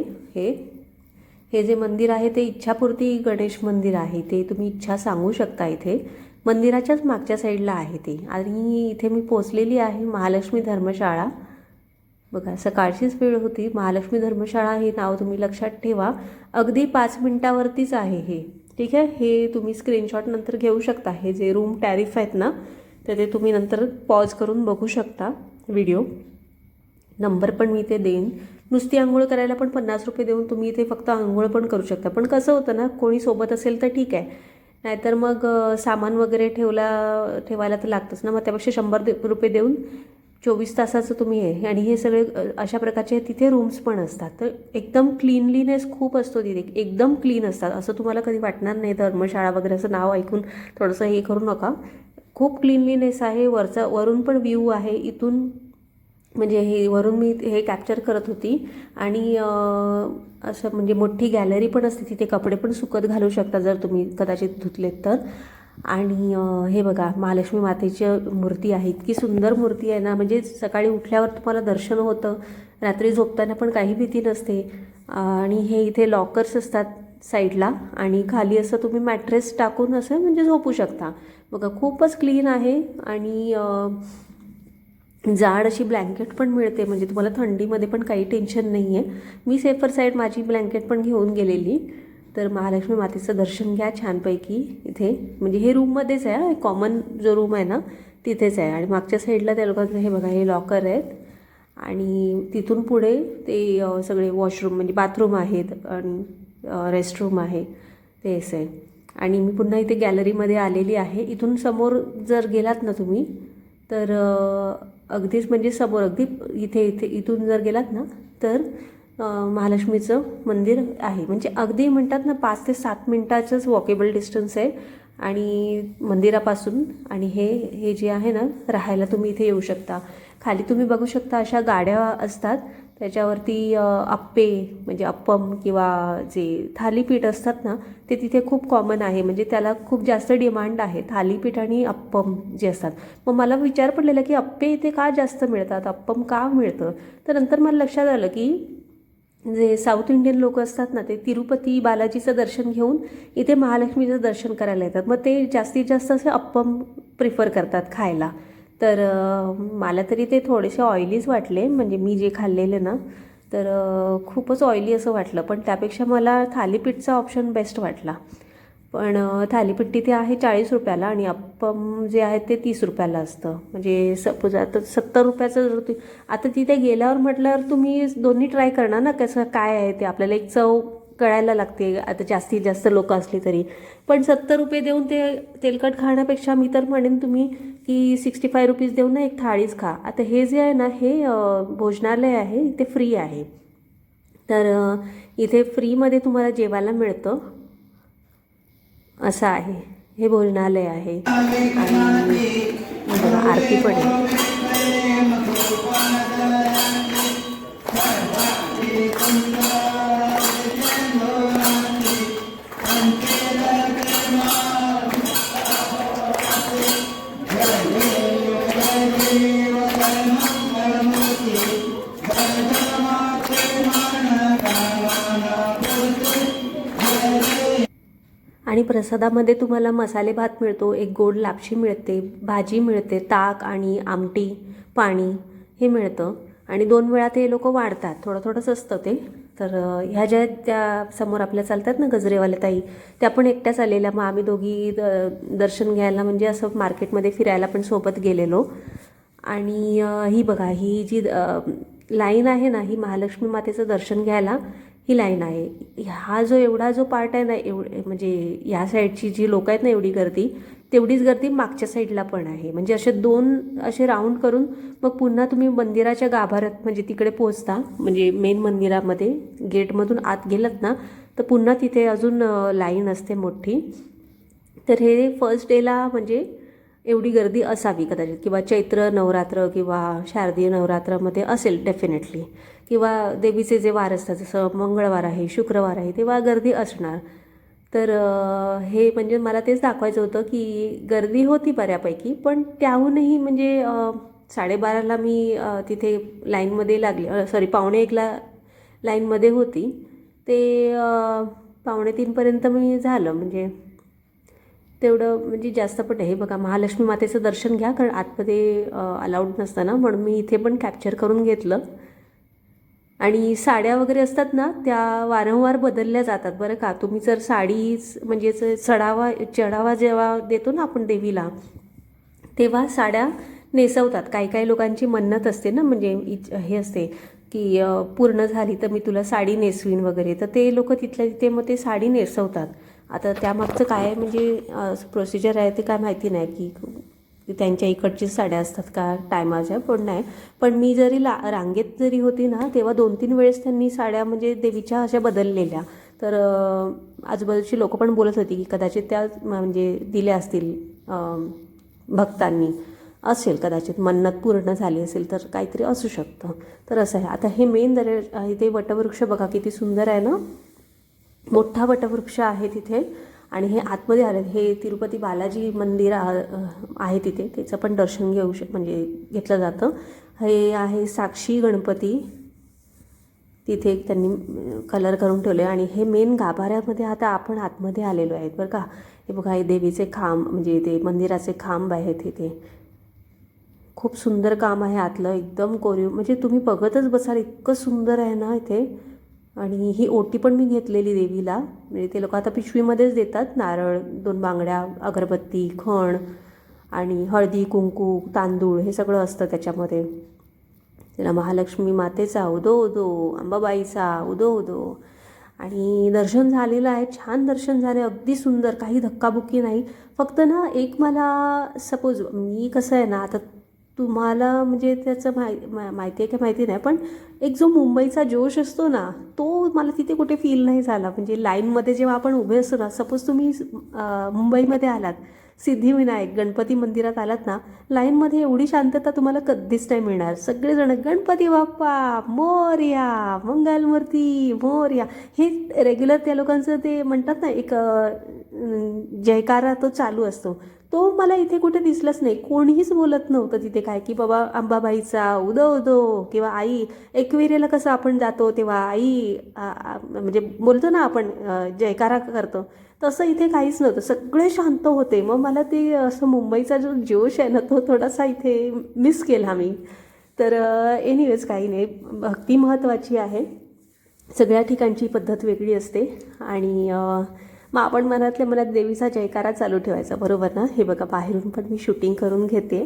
हे जे मंदिर आहे ते इच्छापूर्ती गणेश मंदिर आहे. ते तुम्ही इच्छा सांगू शकता इथे. मंदिराच्याच मागच्या साईडला आहे ते. आणि इथे मी पोचलेली आहे महालक्ष्मी धर्मशाळा. बघा सकाळचीच वेळ होती. महालक्ष्मी धर्मशाळा हे नाव तुम्ही लक्षात ठेवा. अगदी 5 मिनिटावरतीच आहे हे. ठीक आहे. हे तुम्ही स्क्रीनशॉट नंतर घेऊ शकता. हे जे रूम टॅरिफ आहेत ना, तर ते तुम्ही नंतर पॉज करून बघू शकता व्हिडिओ. नंबर पण मी इथे देईन. नुसती आंघोळ करायला पण 50 रुपये देऊन तुम्ही इथे फक्त आंघोळ पण करू शकता. पण कसं होतं ना, कोणी सोबत असेल तर ठीक आहे, नाहीतर मग सामान वगैरे ठेवायला तर लागतंच ना. मग त्यापेक्षा 100 रुपये देऊन 24 तासाचं तुम्ही आहे. आणि हे सगळे अशा प्रकारचे तिथे रूम्स पण असतात. तर एकदम क्लीनलीनेस खूप असतो तिथे, एकदम क्लीन असतात. असं तुम्हाला कधी वाटणार नाही धर्मशाळा वगैरे असं नाव ऐकून थोडंसं हे करू नका. खूप क्लीनलीनेस आहे. वरून पण व्ह्यू आहे. इथून म्हणजे हे वरून मी हे कॅप्चर करत होती. आणि असं म्हणजे मोठी गॅलरी पण असते तिथे, कपडे पण सुकत घालू शकता जर तुम्ही कदाचित धुतलेत तर. आणि हे बघा महालक्ष्मी मातेची मूर्ती आहे, इतकी सुंदर मूर्ती आहे ना, म्हणजे सकाळी उठल्यावर तुम्हाला दर्शन होतं, रात्री झोपताना पण काही भीती नसते. आणि हे इथे लॉकर्स असतात साईडला, आणि खाली असं तुम्ही मॅट्रेस टाकून असं म्हणजे झोपू शकता. बघा खूपच क्लीन आहे. आणि जाड अशी ब्लँकेट पण मिळते, म्हणजे तुम्हाला थंडीमध्ये पण काही टेन्शन नाही आहे. मी सेफर साईड माझी ब्लँकेट पण घेऊन गेलेली. तर महालक्ष्मी मातेचं दर्शन घ्या छानपैकी इथे. म्हणजे हे रूममध्येच आहे, कॉमन जो रूम आहे ना तिथेच आहे. आणि मागच्या साईडला त्या लोकांचं हे बघा हे लॉकर आहेत. आणि तिथून पुढे ते सगळे वॉशरूम म्हणजे बाथरूम आहेत आणि रेस्टरूम आहे ते असं आहे. आणि मी पुन्हा इथे गॅलरीमध्ये आलेली आहे. इथून समोर जर गेलात ना तुम्ही तर अगदीच म्हणजे समोर अगदी इथे इथून जर गेलात ना तर महालक्ष्मीचं मंदिर आहे. म्हणजे अगदी म्हणतात ना 5 ते 7 मिनटाचंच वॉकेबल डिस्टन्स आहे आणि मंदिरापासून. आणि हे जे आहे ना राहायला तुम्ही इथे येऊ शकता. खाली तुम्ही बघू शकता अशा गाड्या असतात, त्याच्यावरती अप्पे म्हणजे अप्पम किंवा जे थालीपीठ असतात ना ते तिथे खूप कॉमन आहे. म्हणजे त्याला खूप जास्त डिमांड आहे, थालीपीठ आणि अप्पम जे असतात. मग मला विचार पडलेला की अप्पे इथे का जास्त मिळतात, अप्पम का मिळतं. तर नंतर मला लक्षात आलं की जे साऊथ इंडियन लोक असतात ना ते तिरुपती बालाजीचं दर्शन घेऊन इथे महालक्ष्मीचं दर्शन करायला येतात. मग ते जास्तीत जास्त असे अप्पम प्रिफर करतात खायला. तर मला तरी ते थोडेसे ऑइलीच वाटले, म्हणजे मी जे खाल्लेले ना तर खूपच ऑइली असं वाटलं. पण त्यापेक्षा मला थालीपीठचा ऑप्शन बेस्ट वाटला. पण थालीपीठ तिथे आहे 40 रुपयाला आणि अप्पम जे आहे ते 30 रुपयाला असतं. म्हणजे सपोज आता 70 रुपयाचं जर आता तिथे गेल्यावर म्हटल्यावर तुम्ही दोन्ही ट्राय करणार ना कसं काय आहे ते. आपल्याला एक चव कळायला लागते आता जास्तीत जास्त लोक असली तरी. पण 70 रुपये देऊन ते तेलकट खाण्यापेक्षा मी तर म्हणेन तुम्ही की 65 रुपीज देऊन ना एक थाळीच खा. आता हे जे आहे ना हे भोजनालय आहे, इथे फ्री आहे. तर इथे फ्रीमध्ये तुम्हाला जेवायला मिळतं असं आहे. हे भोजनालय आहे. आणि आरती पण आहे. आणि प्रसादामध्ये तुम्हाला मसाले भात मिळतो, एक गोड लापशी मिळते, भाजी मिळते, ताक आणि आमटी, पाणी हे मिळतं. आणि 2 वेळा ते लोक वाढतात, थोडं थोडंच असतं ते. तर ह्या ज्या त्या समोर आपल्या चालतात ना गजरेवाल्या ताई, त्या पण एकट्याच आलेल्या. मग आम्ही दोघी दर्शन घ्यायला म्हणजे असं मार्केटमध्ये फिरायला पण सोबत गेलेलो. आणि ही बघा ही जी लाईन आहे ना ही महालक्ष्मी मातेचं दर्शन घ्यायला ही लाईन आहे. हा जो एवढा जो पार्ट आहे ना म्हणजे ह्या साईडची जी लोक आहेत ना एवढी गर्दी, तेवढीच गर्दी मागच्या साईडला पण आहे. म्हणजे असे 2 असे राऊंड करून मग पुन्हा तुम्ही मंदिराच्या गाभाऱ्यात म्हणजे तिकडे पोहोचता. म्हणजे मेन मंदिरामध्ये गेटमधून आत गेलात ना तर पुन्हा तिथे अजून लाईन असते मोठी. तर हे फर्स्ट डेला म्हणजे एवढी गर्दी असावी कदाचित, किंवा चैत्र नवरात्र किंवा शारदीय नवरात्रामध्ये असेल डेफिनेटली. किंवा देवीचे जे वार असतात जसं मंगळवार आहे, शुक्रवार आहे, तेव्हा गर्दी असणार. तर हे म्हणजे मला तेच दाखवायचं होतं की गर्दी होती बऱ्यापैकी. पण त्याहूनही म्हणजे 12:30ला मी तिथे लाईनमध्ये लागले, सॉरी 2:45ला लाईनमध्ये होती. ते 2:45पर्यंत मी झालं. म्हणजे तेवढं म्हणजे जास्त पण हे बघा महालक्ष्मी मातेचं दर्शन घ्या, कारण आतमध्ये अलाउड नसतं ना, म्हणून मी इथे पण कॅप्चर करून घेतलं. आणि साड्या वगैरे असतात ना त्या वारंवार बदलल्या जातात बरं का. तुम्ही जर साडीच म्हणजे चढावा जेव्हा देतो ना आपण देवीला तेव्हा साड्या नेसवतात. काही काही लोकांची मन्नत असते ना, म्हणजे हे असते की पूर्ण झाली तर मी तुला साडी नेसवीन वगैरे, तर ते लोक तिथल्या तिथे मग ते साडी नेसवतात. आता त्यामागचं काय म्हणजे प्रोसिजर आहे ते काय माहिती नाही की त्यांच्या इकडचीच साड्या असतात का टायमाच्या, पण नाही. पण मी जरी रांगेत जरी होती ना तेव्हा 2-3 वेळेस त्यांनी साड्या म्हणजे देवीच्या अशा बदललेल्या. तर आजूबाजूची लोक पण बोलत होती की कदाचित त्या म्हणजे दिल्या असतील भक्तांनी असेल कदाचित, मन्नत पूर्ण झाली असेल तर काहीतरी असू शकतं. तर असं आहे. आता हे मेन इथे वटवृक्ष बघा किती सुंदर आहे ना, मोठा वटवृक्ष आहे तिथे. आणि हे आतमध्ये आले, हे तिरुपती बालाजी मंदिर आहे तिथे, त्याचं पण दर्शन म्हणजे घेतलं जातं. हे आहे साक्षी गणपती, तिथे एक त्यांनी कलर करून ठेवले. आणि हे मेन गाभाऱ्यामध्ये आता आपण आतमध्ये आलेलो आहेत बरं का. हे बघा, हे देवीचे खांब म्हणजे ते मंदिराचे खांब आहेत इथे. खूप सुंदर काम आहे आतलं, एकदम कोरीव, म्हणजे तुम्ही बघतच बसाल, इतकं सुंदर आहे ना इथे. आणि ही ओटी पण मी घेतलेली देवीला, म्हणजे ते लोक आता पिशवीमध्येच देतात, नारळ, 2 बांगड्या, अगरबत्ती, खण आणि हळदी कुंकू तांदूळ हे सगळं असतं त्याच्यामध्ये. त्याला महालक्ष्मी मातेचा उदो उदो, अंबाबाईचा उदो उदो. आणि दर्शन झालेलं आहे, छान दर्शन झाले, अगदी सुंदर, काही धक्काबुक्की नाही. फक्त ना एक मला सपोज मी कसं आहे ना, आता तुम्हाला म्हणजे त्याचं माहिती आहे की माहिती नाही, पण एक जो मुंबईचा जोश असतो ना, तो मला तिथे कुठे फील नाही झाला. म्हणजे लाईनमध्ये जेव्हा आपण उभे असतो ना, सपोज तुम्ही मुंबईमध्ये आलात, सिद्धिविनायक गणपती मंदिरात आलात ना, लाईनमध्ये एवढी शांतता तुम्हाला कधीच नाही मिळणार. सगळेजण गणपती बाप्पा मोरया, मंगलमूर्ती मोरया, हे रेग्युलर त्या लोकांचं ते म्हणतात ना, एक जयकारा तो चालू असतो. तो मला इथे कुठे दिसलंच नाही. कोणीच बोलत नव्हतं तिथे काय की बाबा अंबाबाईचा उदो उदो किंवा आई. एकविरेला कसं आपण जातो तेव्हा आई म्हणजे बोलतो ना आपण, जयकारा करतो, तसं इथे काहीच नव्हतं. सगळे शांत होते. मग मला ते असं मुंबईचा जो जोश आहे ना, तो थोडासा इथे मिस केला मी. तर एनिवेज काही नाही, भक्ती महत्त्वाची आहे. सगळ्या ठिकाणची पद्धत वेगळी असते. आणि मग आपण मनातल्या मनात देवीचा जयकारा चालू ठेवायचा, बरोबर ना. हे बघा, बाहेरून पण मी शूटिंग करून घेते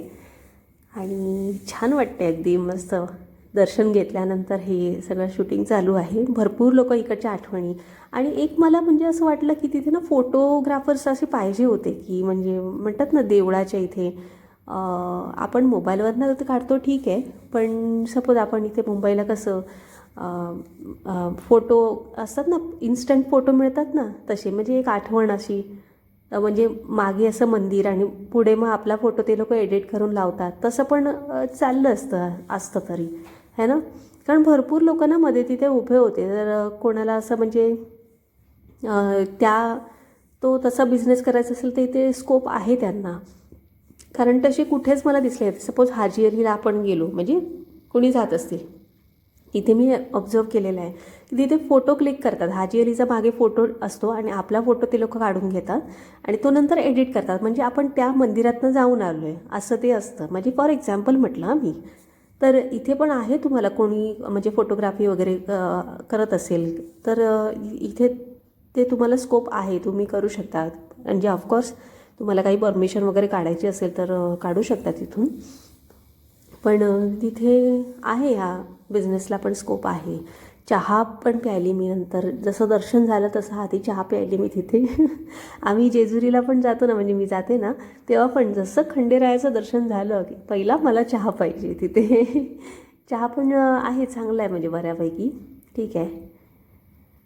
आणि छान वाटते, अगदी मस्त. दर्शन घेतल्यानंतर हे सगळं शूटिंग चालू आहे. भरपूर लोक इकडच्या आठवणी. आणि एक मला म्हणजे असं वाटलं की तिथे ना फोटोग्राफर्स असे पाहिजे होते, की म्हणजे म्हणतात ना देवळाच्या इथे आपण मोबाईलवरनं तर काढतो ठीक आहे, पण सपोज आपण इथे मुंबईला कसं फोटो असतात ना, इन्स्टंट फोटो मिळतात ना, तसे म्हणजे एक आठवण अशी, म्हणजे मागे असं मंदिर आणि पुढे मग आपला फोटो ते लोक एडिट करून लावतात, तसं पण चाललं असतं तरी है ना. कारण भरपूर लोक ना मध्ये तिथे उभे होते. तर कोणाला असं म्हणजे तो तसा बिझनेस करायचा असेल तर इथे स्कोप आहे त्यांना. कारण तसे कुठेच मला दिसले. सपोज हाजी अलीला आपण गेलो, म्हणजे कोणी जात असतील तिथे, मी ऑब्झर्व केलेलं आहे की तिथे फोटो क्लिक करतात. हाजी अलीचा मागे फोटो असतो आणि आपला फोटो ते लोक काढून घेतात आणि तो नंतर एडिट करतात, म्हणजे आपण त्या मंदिरातनं जाऊन आलो आहे असं ते असतं. म्हणजे फॉर एक्झाम्पल म्हटलं मी, तर इथे पण आहे. तुम्हाला कोणी म्हणजे फोटोग्राफी वगैरे करत असेल तर इथे ते तुम्हाला स्कोप आहे, तुम्ही करू शकता. म्हणजे ऑफकोर्स तुम्हाला काही परमिशन वगैरे काढायची असेल तर काढू शकता तिथून. पण तिथे आहे, ह्या बिझनेसला पण स्कोप आहे. चहा पण प्यायली मी नंतर, जसं दर्शन झालं तसं आधी चहा प्यायली मी तिथे. आम्ही जेजुरीला पण जातो ना, म्हणजे मी जाते ना, तेव्हा पण जसं खंडेरायाचं दर्शन झालं की पहिला मला चहा पाहिजे तिथे. चहा पण आहे, चांगला आहे म्हणजे बऱ्यापैकी ठीक आहे.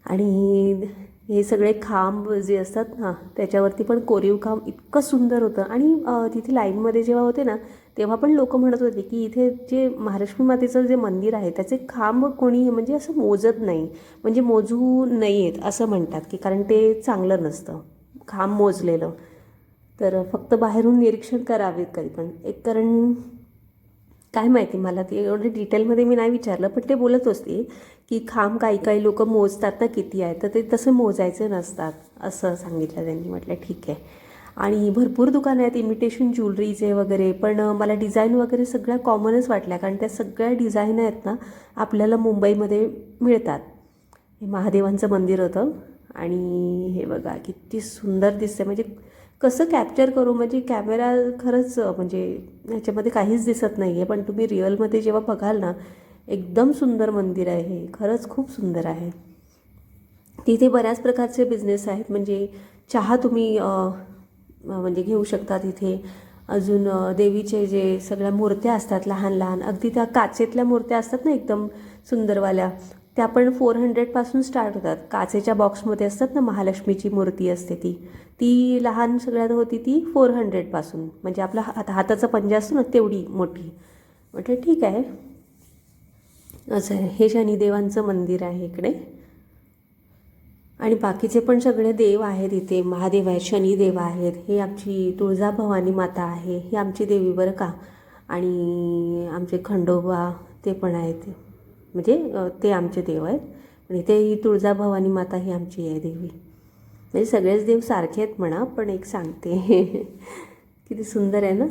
आणि हे सगळे खांब जे असतात ना, त्याच्यावरती पण कोरीव काम इतकं सुंदर होतं. आणि तिथे लाईनमध्ये जेव्हा होते ना, तेव्हा पण लोक म्हणत होते की इथे जे महालक्ष्मी मातेचं जे मंदिर आहे त्याचे खांब कोणी म्हणजे असं मोजत नाही, म्हणजे मोजू नयेत असं म्हणतात, की कारण ते चांगलं नसतं खांब मोजलेलं. तर फक्त बाहेरून निरीक्षण करावेत कधी पण. एक कारण काय माहिती, मला ते एवढं डिटेलमध्ये मी नाही विचारलं, पण ते बोलत असते की खांब काही लोक मोजतात ना किती आहे, तर ते तसं मोजायचे नसतात असं सांगितलं त्यांनी. म्हटलं ठीक आहे. आणि भरपूर दुकानं आहेत इमिटेशन ज्वेलरीचे वगैरे, पण मला डिझाईन वगैरे सगळ्या कॉमनच वाटल्या, कारण त्या सगळ्या डिझाईन आहेत ना आपल्याला मुंबईमध्ये मिळतात. हे महादेवांचं मंदिर होतं आणि हे बघा किती सुंदर दिसतं. म्हणजे कसं कॅप्चर करू, म्हणजे कॅमेरा खरंच म्हणजे ह्याच्यामध्ये काहीच दिसत नाही आहे, पण तुम्ही रिअलमध्ये जेव्हा बघाल ना, एकदम सुंदर मंदिर आहे हे, खरंच खूप सुंदर आहे. तिथे बऱ्याच प्रकारचे बिझनेस आहेत. म्हणजे चहा तुम्ही म्हणजे घेऊ शकता तिथे. अजून देवीचे जे सगळ्या मूर्त्या असतात लहान लहान, अगदी त्या काचेतल्या मूर्त्या असतात ना एकदम सुंदरवाल्या, त्या पण 400पासून स्टार्ट होतात. काचेच्या बॉक्समध्ये असतात ना, महालक्ष्मीची मूर्ती असते ती ती लहान सगळ्यात होती ती 400पासून, म्हणजे आपला हाताचा पंजा असतो ना तेवढी मोठी. म्हटलं ठीक आहे. असं आहे. हे शनिदेवांचं मंदिर आहे इकडे, आणि बाकीचे पण सगळे देव आहेत इथे. महादेव आहेत, शनिदेव आहेत. हे आमची तुळजाभवानी माता आहे, ही आमची देवी बरं का. आणि आमचे खंडोबा ते पण आहेत, म्हणजे ते आमचे देव आहेत. आणि इथे ही तुळजाभवानी माता ही आमची आहे देवी. म्हणजे सगळेच देव सारखे आहेत म्हणा, पण एक सांगते किती सुंदर आहे ना.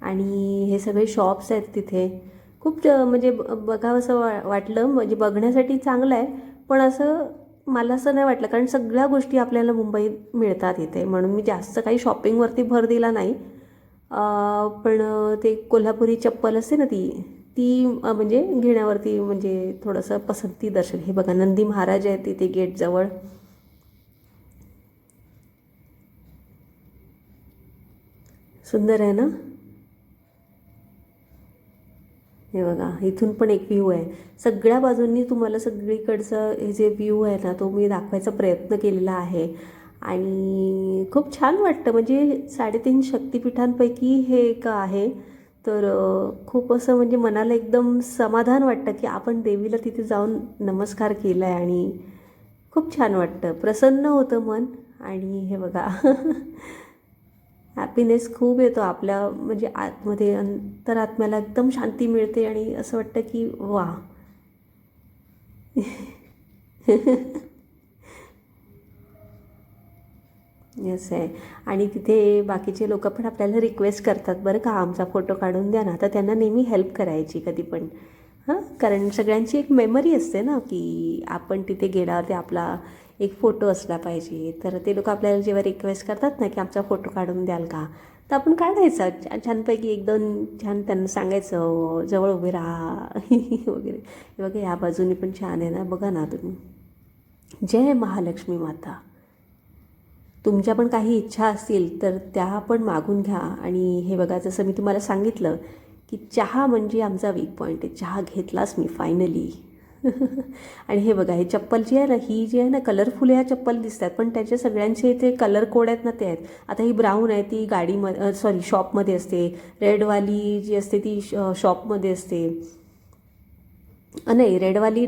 आणि हे सगळे शॉप्स आहेत तिथे. खूप म्हणजे बघावं असं वाटलं, म्हणजे बघण्यासाठी चांगलं आहे. पण असं मला असं नाही वाटलं, कारण सगळ्या गोष्टी आपल्याला मुंबईत मिळतात इथे, म्हणून मी जास्त काही शॉपिंगवरती भर दिला नाही. पण ते कोल्हापुरी चप्पल असते ना ती ती म्हणजे घेण्यावरती म्हणजे थोडंसं पसंती दर्शक. हे बघा नंदी महाराज आहेत तिथे गेटजवळ. सुंदर आहे ना. हे बघा इथून पण एक व्ह्यू आहे. सगळ्या बाजूंनी तुम्हाला सगळीकडचं हे जे व्ह्यू आहे ना तो मी दाखवायचा प्रयत्न केलेला आहे. आणि खूप छान वाटतं, म्हणजे 3.5 शक्तिपीठांपैकी हे एक आहे. तर खूप असं म्हणजे मनाला एकदम समाधान वाटतं की आपण देवीला तिथे जाऊन नमस्कार केला आहे, आणि खूप छान वाटतं, प्रसन्न होतं मन. आणि हे बघा हॅपीनेस खूप येतो आपल्या म्हणजे आतमध्ये, अंतरात्म्याला एकदम शांती मिळते, आणि असं वाटतं की वा येस आहे. आणि तिथे बाकीचे लोक पण आपल्याला रिक्वेस्ट करतात बरं का, आमचा फोटो काढून द्या ना. तर त्यांना नेहमी हेल्प करायची कधी पण. हां, कारण सगळ्यांची एक मेमरी असते ना की आपण तिथे गेल्यावर ते आपला एक फोटो असला पाहिजे. तर ते लोक आपल्याला जेव्हा रिक्वेस्ट करतात ना की आमचा फोटो काढून द्याल का, तर आपण काढायचा छानपैकी एकदम छान. त्यांना सांगायचं जवळ उभे राहा वगैरे. हे बघा या बाजूनी पण छान आहे ना, बघा ना तुम्ही. जय महालक्ष्मी माता. तुमच्या पण काही इच्छा असतील तर त्या पण मागून घ्या. आणि हे बघा जसं मी तुम्हाला सांगितलं की चहा म्हणजे आमचा वीक पॉईंट आहे. चहा घेतलाच मी फायनली. आणि हे बघा, हे चप्पल जी आहे ना, ही जी आहे ना कलरफुल ह्या चप्पल दिसतात, पण त्याचे सगळ्यांचे इथे कलर कोड आहेत ना ते आहेत. आता ही ब्राऊन आहे ती गाडीमध्ये सॉरी शॉपमध्ये असते. रेडवाली जी असते ती शॉपमध्ये असते. नाही, रेडवाली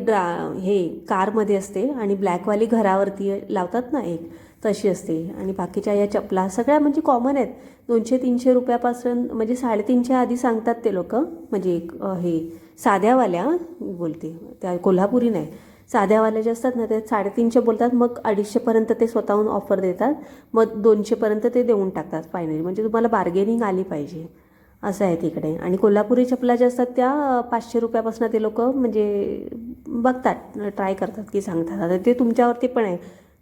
हे कारमध्ये असते, आणि ब्लॅकवाली घरावरती लावतात ना एक, तशी असते. आणि बाकीच्या या चपला सगळ्या म्हणजे कॉमन आहेत. 200-300 रुपयापासून, म्हणजे 350 आधी सांगतात ते लोक. म्हणजे हे साध्यावाल्या बोलते, त्या कोल्हापुरी नाही, साध्यावाल्या ज्या असतात ना त्या 350 बोलतात. मग 250पर्यंत ते स्वतःहून ऑफर देतात. मग 200पर्यंत ते देऊन टाकतात फायनली. म्हणजे तुम्हाला बार्गेनिंग आली पाहिजे, असं आहे तिकडे. आणि कोल्हापुरी चपला ज्या असतात त्या 500 रुपयापासून ते लोक म्हणजे बघतात, ट्राय करतात की सांगतात. आता ते तुमच्यावरती पण आहे,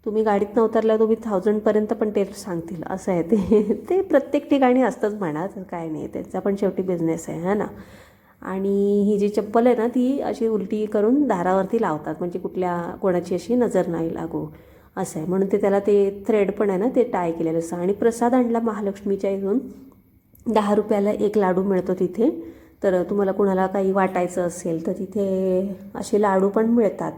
तुम्ही गाडीत उतरल्यावर तुम्ही 1000पर्यंत पण ते सांगतील, असं आहे ते. ते प्रत्येक ठिकाणी असतंच म्हणा, तर काय नाही, त्यांचा पण शेवटी बिझनेस आहे ना. आणि ही जी चप्पल आहे ना ती अशी उलटी करून दारावरती लावतात, म्हणजे कोणाची अशी नजर नाही लागू, असं आहे. म्हणून ते त्याला ते थ्रेड पण आहे ना ते टाय केलेलं असतं. आणि प्रसाद आणला महालक्ष्मीच्या इथून. 10 रुपयाला एक लाडू मिळतो तिथे. तर तुम्हाला कुणाला काही वाटायचं असेल तर तिथे असे लाडू पण मिळतात.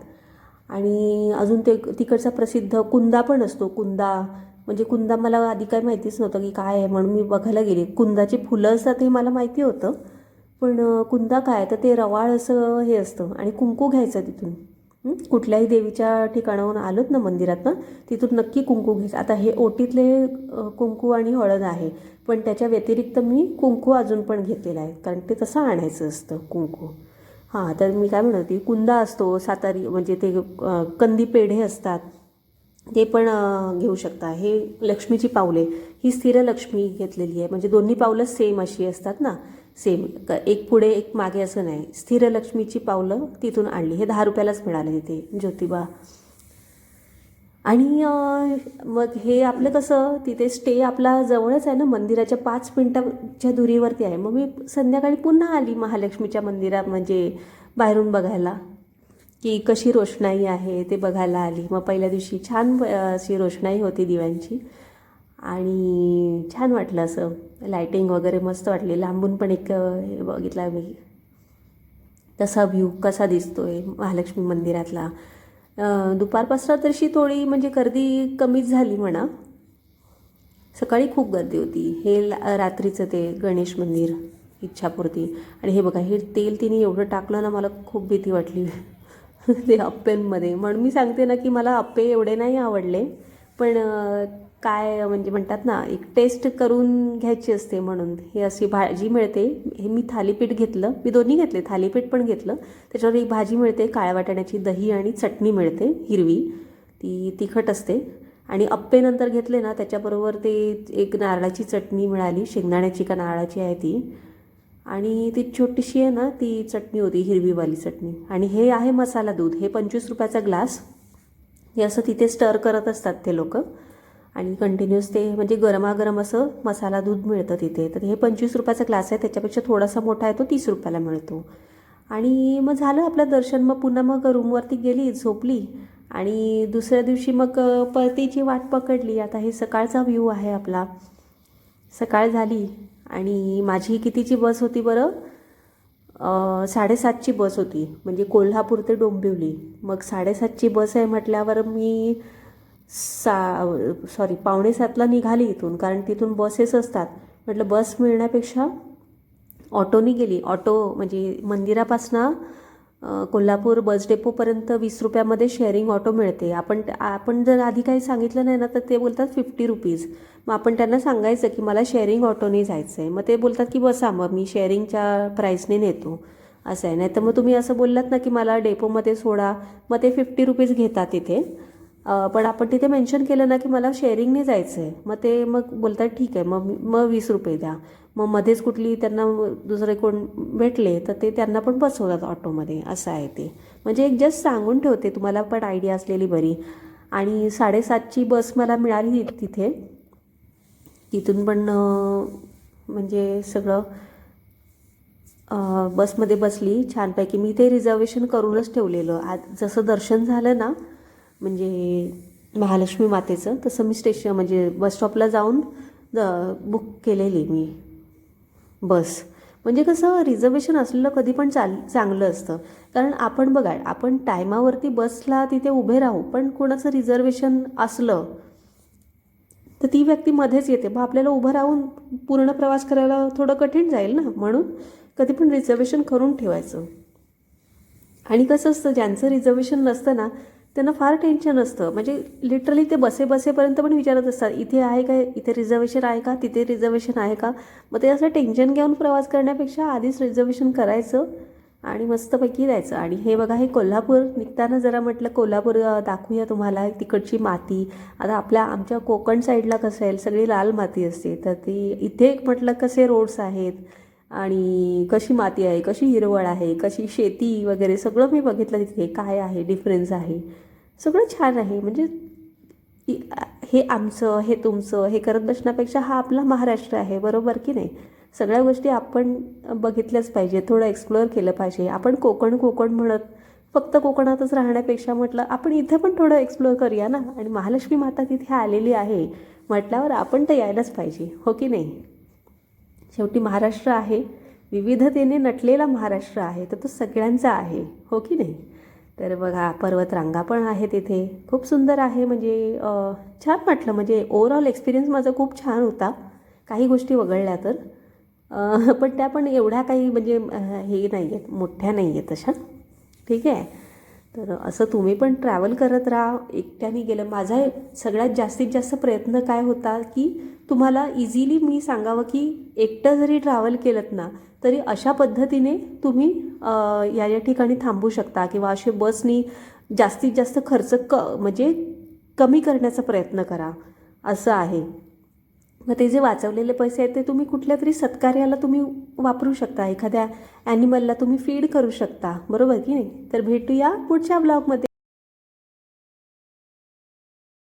आणि अजून ते तिकडचा प्रसिद्ध कुंदा पण असतो. कुंदा म्हणजे कुंदा मला आधी काय माहितीच नव्हतं की काय आहे, म्हणून मी बघायला गेले. कुंदाची फुलं असतात हे मला माहिती होतं, पण कुंदा काय तर ते रवाळ असं हे असतं. आणि कुंकू घ्यायचं तिथून. कुठल्याही देवीच्या ठिकाणाहून आलोत ना मंदिरातनं, तिथून नक्की कुंकू घ्यायचं. आता हे ओटीतले कुंकू आणि हळद आहे, पण त्याच्या व्यतिरिक्त मी कुंकू अजून पण घेतलेला आहे, कारण ते तसं आणायचं असतं कुंकू. हां, तर मी काय म्हणत होती, कुंदा असतो सातारी, म्हणजे ते कंदी पेढे असतात ते पण घेऊ शकता. हे लक्ष्मीची पावले, ही स्थिर लक्ष्मी घेतलेली आहे, म्हणजे दोन्ही पावलं सेम अशी असतात ना, सेम एक पुढे एक मागे असं नाही. स्थिर लक्ष्मीची पावलं तिथून आणली. हे 10 रुपयालाच मिळाले तिथे ज्योतिबा. आणि मग हे आपलं कसं तिथे स्टे आपला जवळच आहे ना, मंदिराच्या 5 मिनिटाच्या दुरीवरती आहे. मग मी संध्याकाळी पुन्हा आली महालक्ष्मीच्या मंदिरात, म्हणजे बाहेरून बघायला की कशी रोषणाई आहे ते बघायला आली. मग पहिल्या दिवशी छान अशी रोषणाई होती दिव्यांची, आणि छान वाटलं असं. लायटिंग वगैरे मस्त वाटली. लांबून पण एक बघितला मी. तसा व्ह्यू कसा दिसतोय महालक्ष्मी मंदिरातला. दुपारपासून तशी थोडी म्हणजे गर्दी कमीच झाली म्हणा. सकाळी खूप गर्दी होती. हे रात्रीचं ते गणेश मंदिर इच्छापूर्ती. आणि हे बघा, हे तेल तिने एवढं टाकलं ना, मला खूप भीती वाटली ते अप्प्यांमध्ये. म्हणून मी सांगते ना की मला अप्पे एवढे नाही आवडले, पण काय म्हणजे म्हणतात ना, एक टेस्ट करून घ्यायची असते म्हणून. हे अशी भाजी मिळते. हे मी थालीपीठ घेतलं, मी दोन्ही घेतले, थालीपीठ पण घेतलं. त्याच्यावर एक भाजी मिळते काळ्या वाटाण्याची, दही आणि चटणी मिळते हिरवी, ती तिखट असते. आणि अप्पे नंतर घेतले ना, त्याच्याबरोबर ते एक नारळाची चटणी मिळाली, शेंगदाण्याची का नारळाची आहे ती. आणि ती छोटीशी आहे ना, ती चटणी होती, हिरवीवाली चटणी. आणि हे आहे मसाला दूध. हे 25 रुपयाचा ग्लास. हे असं तिथे स्टर करत असतात ते लोक. आणि कंटिन्युअस ते म्हणजे गरमागरम असं मसाला दूध मिळतं तिथे. तर हे 25 रुपयाचा ग्लास आहे. त्याच्यापेक्षा थोडासा मोठा आहे तो 30 रुपयाला मिळतो. आणि मग झालं आपलं दर्शन. मग पुन्हा मग रूमवरती गेली, झोपली. आणि दुसऱ्या दिवशी मग परतीची वाट पकडली. आता हे सकाळचा व्ह्यू आहे आपला. सकाळ झाली आणि माझी कितीची बस होती बरं? 7:30ची बस होती, म्हणजे कोल्हापूर ते डोंबिवली. मग 7:30ची बस आहे म्हटल्यावर मी 7:45ला निघाली इथून, कारण तिथून बसेस असतात. म्हटलं बस मिळण्यापेक्षा ऑटोनी गेली. ऑटो म्हणजे मंदिरापासनं कोल्हापूर बस डेपोपर्यंत 20 रुपयामध्ये शेअरिंग ऑटो मिळते. आपण जर आधी काही सांगितलं नाही ना, तर ते बोलतात 50 रुपीज. मग आपण त्यांना सांगायचं की मला शेअरिंग ऑटोने जायचं आहे. मग ते बोलतात की बसा, मग मी शेअरिंगच्या प्राईसने नेतो, असं आहे. नाही तर मग तुम्ही असं बोललात ना की मला डेपोमध्ये सोडा, मग ते 50 रुपीज घेतात तिथे. पण आपण तिथे मेन्शन केलं ना की मला शेअरिंगने जायचं आहे, मग ते मग बोलतात ठीक आहे, मग 20 रुपये द्या. मग मध्येच कुठली त्यांना दुसरे कोण भेटले तर ते त्यांना पण बसवतात ऑटोमध्ये, असं आहे ते. म्हणजे एक जस्ट सांगून ठेवते, तुम्हाला पण आयडिया असलेली बरी. आणि 7:30ची बस मला मिळाली तिथे. तिथून पण म्हणजे सगळं बसमध्ये बसली छानपैकी. मी ते रिझर्वेशन करूनच ठेवलेलं. आज जसं दर्शन झालं ना म्हणजे महालक्ष्मी मातेचं, तसं मी म्हणजे बस स्टॉपला जाऊन बुक केलेली मी बस. म्हणजे कसं रिझर्वेशन असलेलं कधी पण चांगलं असतं. कारण आपण बघा, आपण टायमावरती बसला तिथे उभे राहू, पण कोणाचं रिझर्वेशन असलं तर ती व्यक्ती मध्येच येते, मग आपल्याला उभं राहून पूर्ण प्रवास करायला थोडं कठीण जाईल ना. म्हणून कधी पण रिझर्वेशन करून ठेवायचं. आणि कसं असतं, ज्यांचं रिझर्वेशन नसतं ना त्यांना फार टेन्शन असतं. म्हणजे लिटरली ते बसेपर्यंत पण विचारत असतात, इथे आहे का, इथे रिझर्वेशन आहे का, तिथे रिझर्वेशन आहे का. मग ते असं टेन्शन घेऊन प्रवास करण्यापेक्षा आधीच रिझर्वेशन करायचं आणि मस्तपैकी जायचं. आणि हे बघा, हे कोल्हापूर निघताना जरा म्हटलं कोल्हापूर दाखवूया तुम्हाला, तिकडची माती. आता आमच्या कोकण साईडला कसं आहे, सगळी लाल माती असते, तर ती इथे म्हटलं कसे रोड्स आहेत आणि कशी माती आहे, कशी हिरवळ आहे, कशी शेती वगैरे सगळं मी बघितलं तिथे. काय आहे डिफरन्स आहे, सगळं छान आहे. म्हणजे हे आमचं, हे तुमचं, हे करत बसण्यापेक्षा हा आपला महाराष्ट्र आहे, बरोबर की नाही. सगळ्या गोष्टी आपण बघितल्याच पाहिजे, थोडं एक्सप्लोअर केलं पाहिजे. आपण कोकण म्हणत फक्त कोकणातच राहण्यापेक्षा म्हटलं आपण इथे पण थोडं एक्सप्लोअर करूया ना. आणि महालक्ष्मी माता तिथे आलेली आहे म्हटल्यावर आपण तर यायलाच पाहिजे, हो की नाही. शेवटी महाराष्ट्र आहे, विविधतेने नटलेला महाराष्ट्र आहे, तर तो सगळ्यांचा आहे, हो की नाही. तर बघा, पर्वतरांगा पण आहे तिथे, खूप सुंदर आहे. म्हणजे छान वाटलं. म्हणजे ओव्हरऑल एक्सपिरियन्स माझा खूप छान होता. काही गोष्टी वगळल्या तर, पण त्या पण एवढ्या काही म्हणजे हे नाही आहेत, मोठ्या नाही आहेत तशा, ठीक आहे. तर असं तुम्ही पण ट्रॅव्हल करत राहा. एकट्याने गेलं, माझा सगळ्यात जास्तीत जास्त प्रयत्न काय होता की तुम्हाला इझिली मी सांगावं की एकटं जरी ट्रॅव्हल केलं ना तरी अशा पद्धतीने तुम्ही या ठिकाणी थांबू शकता, किंवा असे बसनी जास्तीत जास्त खर्च म्हणजे कमी करण्याचा प्रयत्न करा, असं आहे. मग ते जे वाचवलेले पैसे आहेत ते तुम्ही कुठल्या तरी सत्कार्याला तुम्ही वापरू शकता, एखाद्या ॲनिमलला तुम्ही फीड करू शकता, बरोबर की नाही. तर भेटूया पुढच्या ब्लॉगमध्ये.